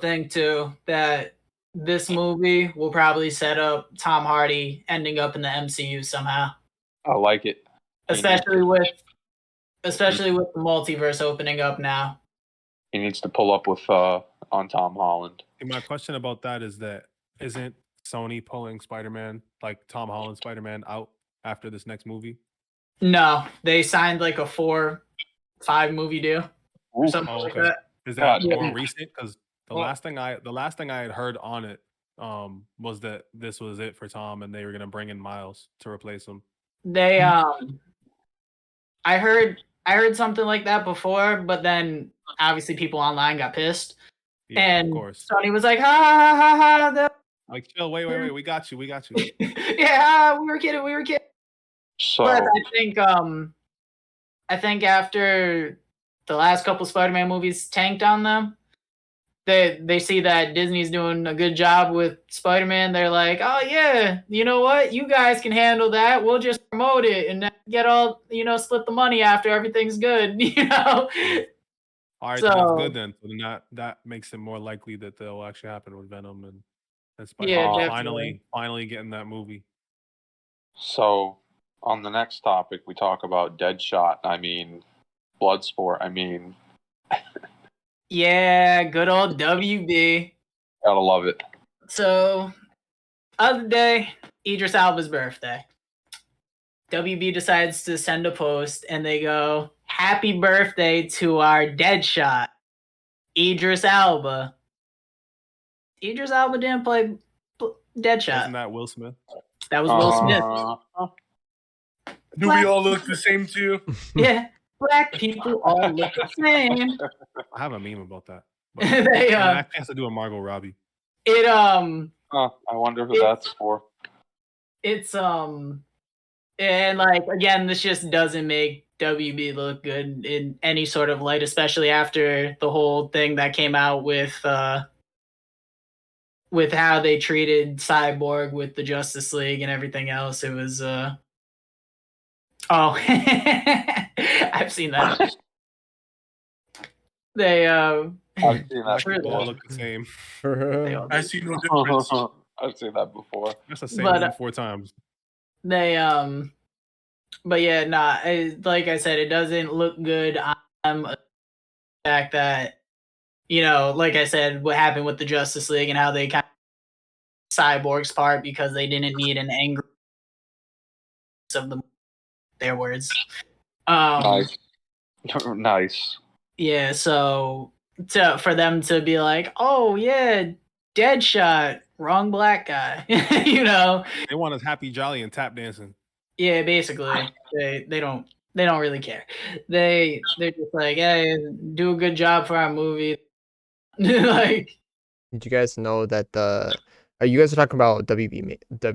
think too that this movie will probably set up Tom Hardy ending up in the MCU somehow. I like it. Especially with the multiverse opening up now. He needs to pull up with on Tom Holland. My question about that is that isn't Sony pulling Spider-Man, like Tom Holland Spider-Man, out after this next movie? No, they signed like a 4-5 movie deal or something like that. Is that more recent? Because the last thing I had heard on it was that this was it for Tom and they were gonna bring in Miles to replace him. They I heard something like that before, but then obviously people online got pissed. Yeah, and of course. Sony was like, ha ha ha ha, Like, chill, wait, we got you. Yeah, we were kidding. So But I think after the last couple Spider-Man movies tanked on them, they see that Disney's doing a good job with Spider-Man. They're like, oh yeah, you know what? You guys can handle that. We'll just promote it and get all, split the money after everything's good, All right, So then that's good then. So then that makes it more likely that they'll actually happen with Venom and Spider-Man definitely. finally getting that movie. So on the next topic, we talk about Deadshot. I mean, Bloodsport. I mean, Yeah, good old WB. gotta love it. So, other day, Idris Elba's birthday. WB decides to send a post, and they go, "Happy birthday to our Deadshot, Idris Elba." Idris Elba didn't play Deadshot. Wasn't that Will Smith? That was Will Smith. Do we all look the same to you? Yeah, black people all look the same. I have a meme about that. But They, it actually has to do with Margot Robbie. It I wonder who that's for. It's and like again, this just doesn't make WB look good in any sort of light, especially after the whole thing that came out with how they treated Cyborg with the Justice League and everything else. It was I've seen that. They I've seen that They all before. look the same. they all I see no difference. I've seen that before. That's the same But, thing 4 times. They but yeah, like I said, it doesn't look good on the fact that, like I said, what happened with the Justice League and how they kind of Cyborg's part because they didn't need an angry of their words. Nice. Nice. Yeah, so for them to be like, oh yeah, Deadshot, wrong black guy, They want us happy, jolly, and tap dancing. Yeah, basically, they don't really care. They're just like, hey, do a good job for our movie. Like, Did you guys know that you guys are talking about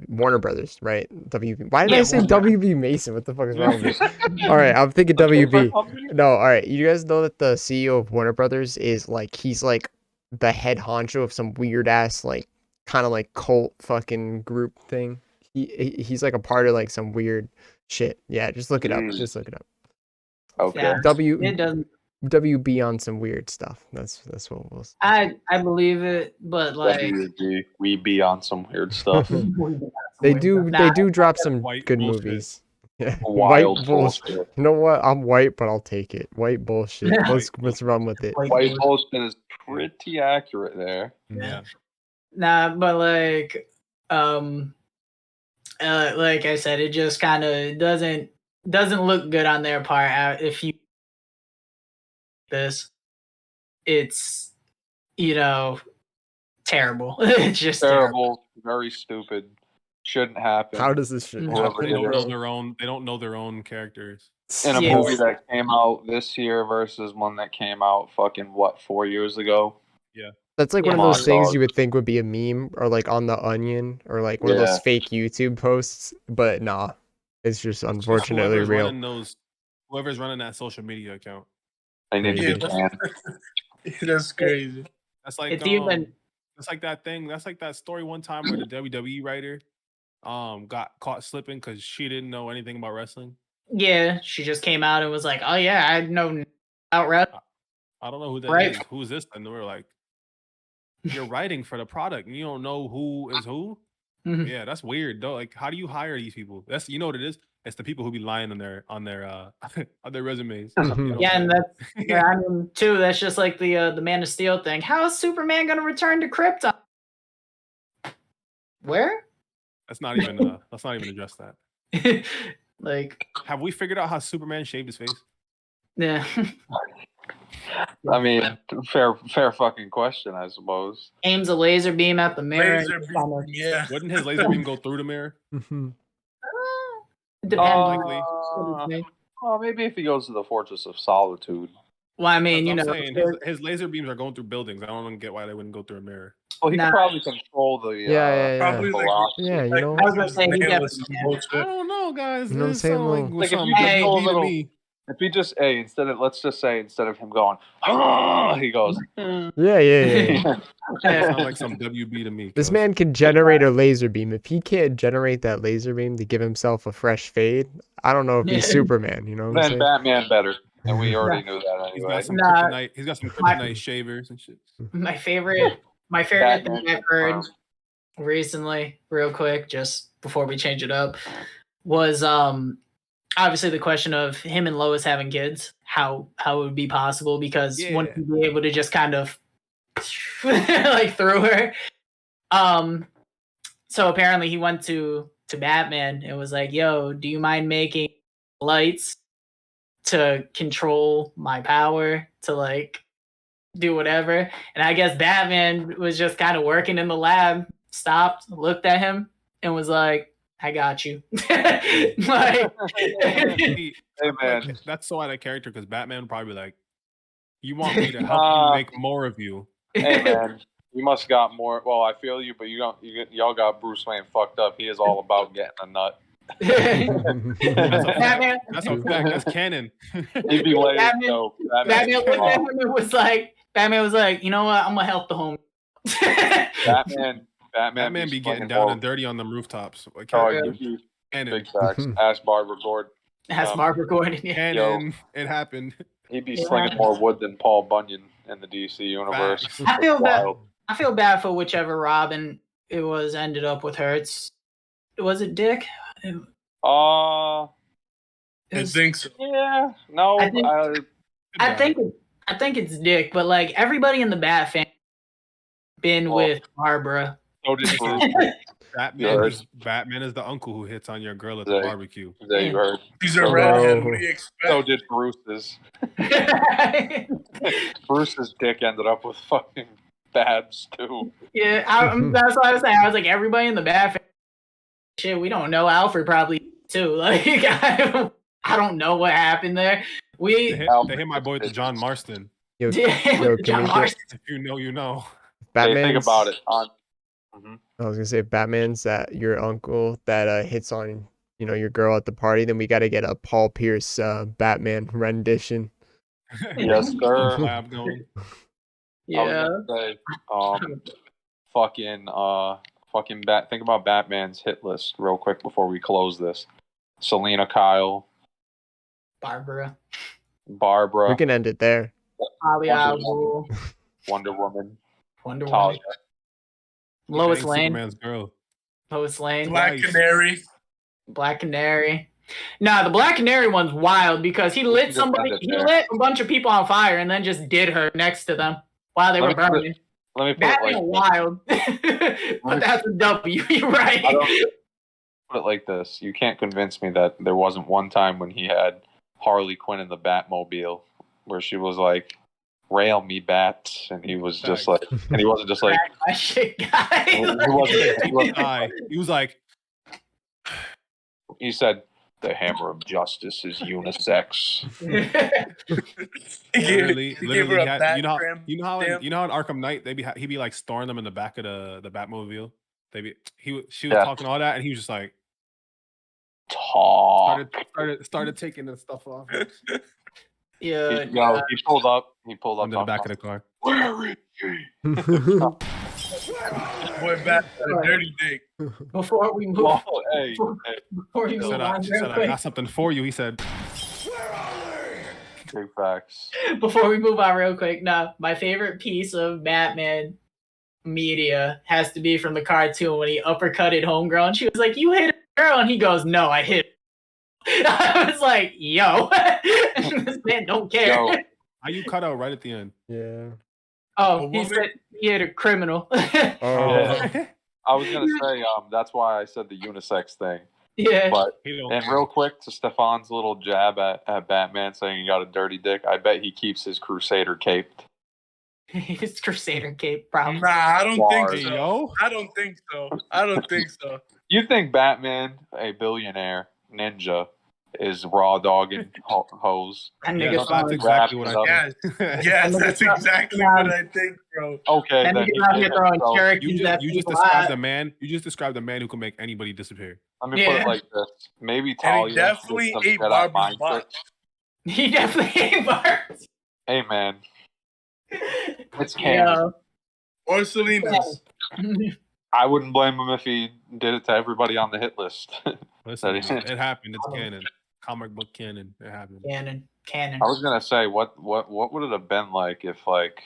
Warner Brothers, right? WB. Why did I say Warner. WB Mason? What the fuck is wrong with me? All right, I'm thinking WB. No, all right. You guys know that the CEO of Warner Brothers is like he's like the head honcho of some weird ass like kind of like cult fucking group thing. He's like a part of like some weird shit. Yeah, just look it up. Just look it up. Okay. Yeah, W it doesn't. WB on some weird stuff. That's what we'll. I believe it, but like WG, we be on some weird stuff. They do drop some White good bullshit. movies. Yeah. Wild White bullshit. bullshit. You know what? I'm white, but I'll take it. White bullshit. Let's run with it. White bullshit is pretty accurate there. Yeah. Nah, but like I said, it just kind of doesn't look good on their part. If you this, it's terrible. It's just Terrible, very stupid. Shouldn't happen. How does this shit happen? They don't know bro? they don't know their own characters. In a Yeah. movie that came out this year versus one that came out 4 years ago. That's like one of Yeah. those things Dog. you would think would be a meme or like on the Onion or like one of those Yeah. fake YouTube posts, but nah, it's just It's just unfortunately real. Whoever's running that social media account. They need to Yeah, be banned. that's crazy. That's like It's even that's like that thing. That's like that story one time where the WWE writer got caught slipping because she didn't know anything about wrestling. she just came out and was like, oh yeah, I know about wrestling. I don't know who that is. Right. Who's this? And we were like, you're writing for the product and you don't know who is who. Mhm. Yeah, that's weird though. Like, how do you hire these people? That's what it is. It's the people who be lying on their on their resumes. You know? Yeah, and that's I mean too. That's just like the Man of Steel thing. How is Superman gonna return to Krypton? Where? Let's not even address that. Like, Have we figured out how Superman shaved his face? yeah. I mean, fair fucking question, I suppose. Aims a laser beam at the mirror. Laser beam, yeah. Wouldn't his laser beam go through the mirror? Depends. Likely. Well, maybe if he goes to the Fortress of Solitude. Well, I mean, I'm you know, saying his laser beams are going through buildings. I don't get why they wouldn't go through a mirror. Well, he Nah. could probably control the Yeah. Probably like, velocity. Yeah, you like know. I was gonna his say he nailless definitely and can. I bullshit. don't know, guys. You know what I'm This saying, sound Lil? like Like, if some you just Hey. go a WB to little, me. if he just let's just say instead of him going, he goes. Yeah. Sound like some WB to me. This cuz. man can generate a laser beam. If he can't generate that laser beam to give himself a fresh fade, I don't know if he's Superman. You know what I'm Then saying? Batman better, and we already knew that He's anyway. got some Nah. kryptonite. He's got some kryptonite shavers and shit. My favorite Batman thing I've heard confirmed. recently, real quick, just before we change it up, was obviously the question of him and Lois having kids. How it would be possible, because wouldn't he be able to just kind of like through her? So apparently he went to Batman and was like, "Yo, do you mind making lights to control my power to like do whatever?" And I guess Batman was just kind of working in the lab, stopped, looked at him, and was like, "I got you." Like, Hey, man. that's so out of character because Batman would probably be like, "You want me to help you make more of you?" Hey man, you must got more. Well, I feel you, but y'all got Bruce Wayne fucked up. He is all about getting a nut. Batman, That's a fact. That's canon. He'd be late. Batman- So Batman looked at him and was like, "You know what? I'm gonna help the home." Batman be getting down and dirty on them rooftops. Like, Oh, canon. big facts. Ask Barbara Gordon. That's Barbara Gordon. Yeah. Canon. It happened. He'd be slinging more wood than Paul Bunyan in the DC universe. Facts. I feel bad. Wild. I feel bad for whichever Robin it was ended up with her. Was it Dick? Uh, I think so. yeah. No, I think it's Dick, but like everybody in the Bat fan been with Barbara. so did Bruce. Batman is the uncle who hits on your girl at the Zay. barbecue. That you heard. He's a redhead. What do you So expect? did Bruce's. Bruce's dick ended up with fucking Babs too. Yeah, that's what I was saying. I was like, everybody in the Bat fan. Shit, we don't know. Alfred probably too. Like, I don't know what happened there. They hit my boy to John Marston. Yo, John can we Marston. If you know, you know. Hey, think about it. I was gonna say, if Batman's that your uncle that hits on your girl at the party, then we got to get a Paul Pierce Batman rendition. Yes, sir. Lab going. Yeah. I was gonna say, fucking think about Batman's hit list real quick before we close this. Selena Kyle, Barbara. We can end it there. Ali Al Ghul. Wonder Woman, Wonder Talia. Woman. Lois Bang Lane. Superman's girl. Lois Lane. Black Canary. Black Canary. Nah, the Black Canary one's wild because he lit a bunch of people on fire and then just did her next to them while they were burning. Let me put Batman it like wild. But that's a W, you're right. put it like this. You can't convince me that there wasn't one time when he had Harley Quinn in the Batmobile where she was like, "Rail me, Bat," and he was just like, and he wasn't just like, my shit guy. He was like, he said, "The hammer of justice is unisex." literally gave her a had, bat you know how stamp. in Arkham Knight he'd be like storing them in the back of the Batmobile. She was talking all that and he was just like started taking the stuff off. Yeah. He pulled up into the back of the car. Where is she? Boy, Bat had a dirty dick. Before we move, Oh, hey. before we He move said, on, she real said, "I quick. got something for you." He said, Big facts. Before we move on real quick, no, my favorite piece of Batman media has to be from the cartoon when he uppercutted Homegirl. She was like, "You hit a girl," and he goes, "No, I hit her." I was like, "Yo, this man don't care." Yo. "How you cut out right at the end?" Yeah. Oh, he said he hit a criminal. Oh. Yeah. I was gonna say, that's why I said the unisex thing. Yeah. But and real quick to Stefan's little jab at Batman saying he got a dirty dick, I bet he keeps his Crusader caped. His Crusader cape, probably. Nah, I don't think Hey, so. yo. I don't think so. You think Batman, a billionaire ninja, is raw dogging hose. That Yeah, nigga that's sounds exactly what Wrapping I up. think. Yes, And that's then- exactly Yeah. what I think, bro. Okay, that then nigga he out gave here throwing himself. jerkies at You just people. described a man. You just described a man who can make anybody disappear. Let me put Yeah. it like this: maybe And Talia he definitely did some ate Jedi Barbie's mind butt. tricks. He definitely ain't bars. Hey man, it's canon. Or Selena's. I wouldn't blame him if he did it to everybody on the hit list. Listen, That is- it happened. It's canon. Comic book canon. It happened. Canon. I was gonna say, what would it have been like if like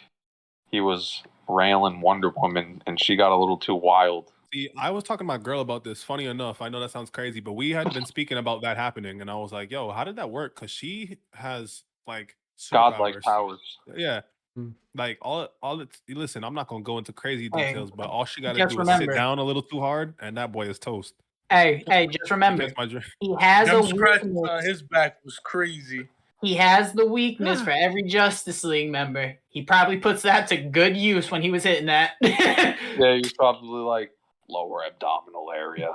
he was railing Wonder Woman and she got a little too wild? See, I was talking to my girl about this. Funny enough, I know that sounds crazy, but we had been speaking about that happening, and I was like, "Yo, how did that work?" Because she has like Godlike superpowers. powers. Yeah, Mm. like all it's. Listen, I'm not gonna go into crazy Hey, details, but all she got to just do is sit remember- down a little too hard, and that boy is toast. Hey, just She remember, gets my drink. he has Them a scratches on weakness. his back was crazy. He has the weakness for every Justice League member. He probably puts that to good use when he was hitting that. Yeah, he's probably like lower abdominal area.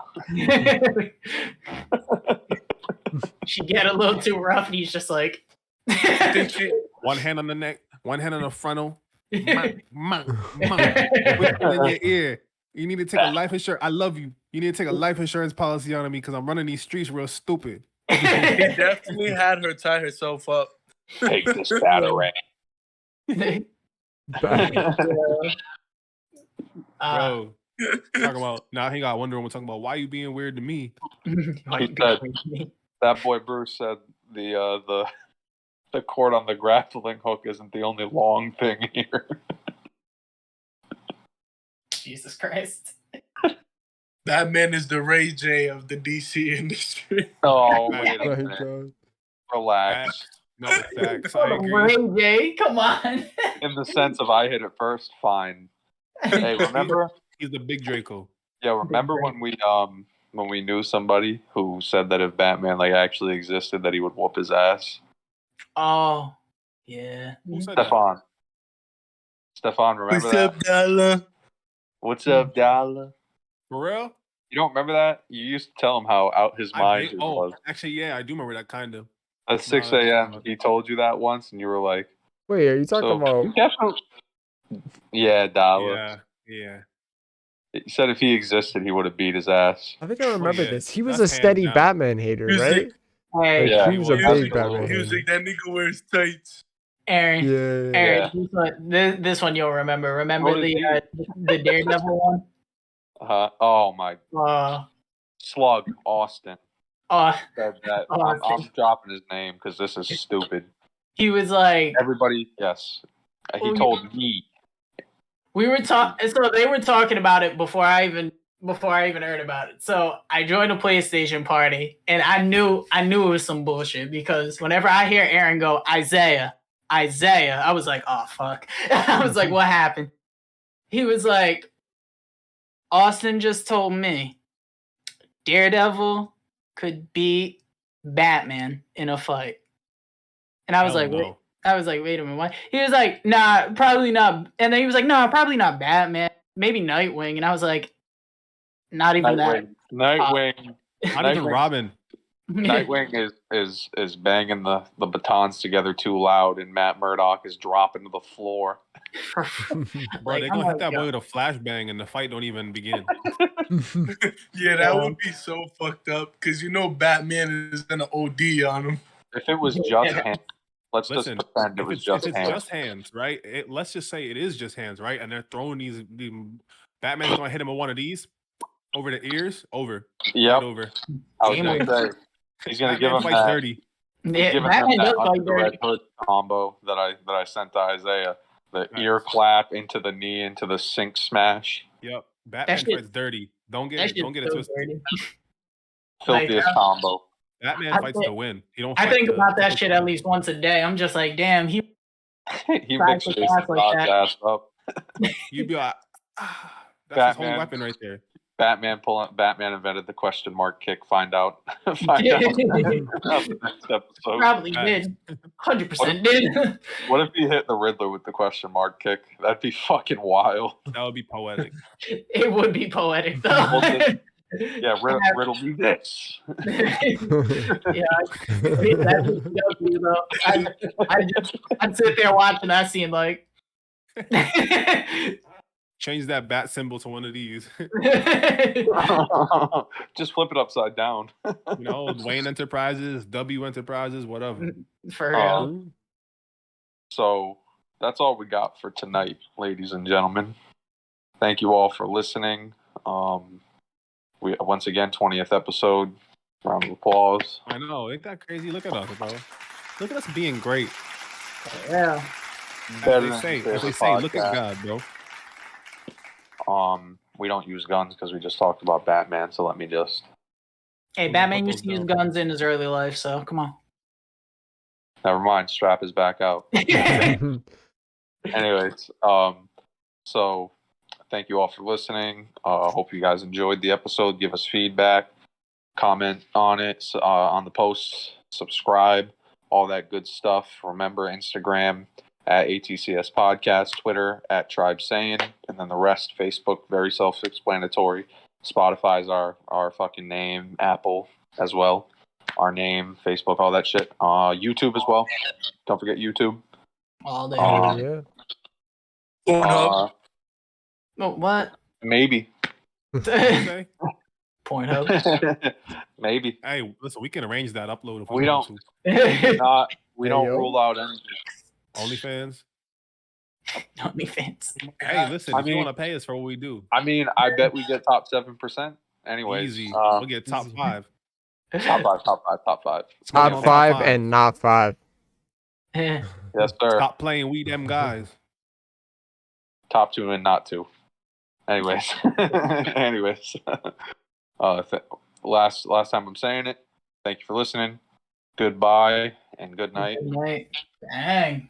She get a little too rough, and he's just like. I think she, One hand on the neck, one hand on the frontal. Whisper in your ear. You need to take a life insurance. I love you. You need to take a life insurance policy on me because I'm running these streets real stupid. he definitely had her tie herself up. Take this batarang. Bro, talking about now he got Wonder Woman talking about why you being weird to me. That boy Bruce said the cord on the grappling hook isn't the only long thing here. Jesus Christ. That man is the Ray J of the DC industry. Oh, Right. wait a My minute. God. Relax. No facts. I agree. Ray J, come on. In the sense of I hit it first, fine. Hey, remember? He's the big Draco. Yeah, remember when we knew somebody who said that if Batman like actually existed, that he would whoop his ass? Oh, yeah. Who said that? Stefan, remember What's that? up, Dalla? What's up, Dollar? For real? You don't remember that? You used to tell him how out his mind he was. Actually, yeah, I do remember that kind of. At 6 a.m., he told you that once, and you were like, Wait, are you talking about? you definitely... Yeah, Dollar. Yeah. He said if he existed, he would have beat his ass. I think I remember yeah, this. He was that's a steady hands down. Batman hater, Music. right? Hey, Like, Yeah, he was a he was. big Batman hater. Music, that nigga wears tights. Aaron. Yeah. Aaron, this one you'll remember. Remember What is the Daredevil one? Oh my. Slug Austin. Said that. I'm dropping his name because this is stupid. He was like, Everybody, yes. He told me. we were talking. So they were talking about it before I even heard about it. So I joined a PlayStation party, and I knew it was some bullshit because whenever I hear Aaron go Isaiah, I was like, oh fuck. I was like, what happened? He was like, Austin just told me Daredevil could beat Batman in a fight. And I was Hell like, no. wait a minute, what? He was like, nah, probably not. And then he was like, no, probably not Batman. Maybe Nightwing. And I was like, not even Nightwing. Not even Robin. that. Nightwing is banging the batons together too loud, and Matt Murdock is dropping to the floor. Bro, Like, they I'm gonna hit like, that yo. boy with a flashbang and the fight don't even begin. Yeah, that would be so fucked up because you know Batman is gonna OD on him. If it was just hands, let's Listen, just pretend it if was it's just just, hands. hands, right? Let's just say it is just hands, right? And they're throwing these Batman's gonna hit him with one of these over the ears, over. Yep. Right over. I was gonna say he's gonna give Batman him fights that. dirty. Yeah, Give him Batman that does under fight the Red dirty. Hood combo that I sent to Isaiah. The Nice. ear clap into the knee into the sink smash. Yep. Batman shit- fights dirty. Don't get That it. shit's Don't get it so twisted. dirty. Filthiest combo. Batman I fights think- to win. He don't. I fight think to- about that to- shit at least once a day. I'm just like, damn, he He Tries mixed to Jason act like Todd's that. ass up. You'd be like, that's his whole Batman. weapon right there. Batman invented the question mark kick. Find out. Find out. the next episode. probably Facts. did. 100% did. What if he hit the Riddler with the question mark kick? That'd be fucking wild. That would be poetic. It would be poetic though. Well, Yeah, Riddle me this. Yeah, I'd sit there watching that scene like. Change that bat symbol to one of these. Just flip it upside down. You know, Wayne Enterprises, W Enterprises, whatever. For real. So that's all we got for tonight, ladies and gentlemen. Thank you all for listening. We once again 20th episode. Round of applause. I know, ain't that crazy? Look at us, bro. Look at us being great. Yeah. As they say, look at God, bro. We don't use guns because we just talked about Batman, so let me just. Hey, Batman used to use guns in his early life, so come on. Never mind, strap is back out. Anyways, so thank you all for listening. Hope you guys enjoyed the episode. Give us feedback, comment on it, on the posts, subscribe, all that good stuff. Remember, Instagram at ATCS Podcast, Twitter at Tribe Saying, and then the rest, Facebook, very self-explanatory. Spotify's our fucking name, Apple as well, our name, Facebook, all that shit. YouTube as well. Don't forget YouTube. All day. Yeah. Pornhub. Oh, what? Maybe. Pornhub. Maybe. Hey, listen, we can arrange that upload if We don't. want We don't rule out anything. to. OnlyFans. OnlyFans. Hey, listen, I if you mean- want to pay us for what we do, I mean, I bet we get top 7%. Anyways, easy. We'll get top 5. top five. Top 5 and not 5. Yeah. Yes, sir. Stop playing we them guys. Top 2 and not 2. Anyways, last time I'm saying it. Thank you for listening. Goodbye and good night. Good night. Dang.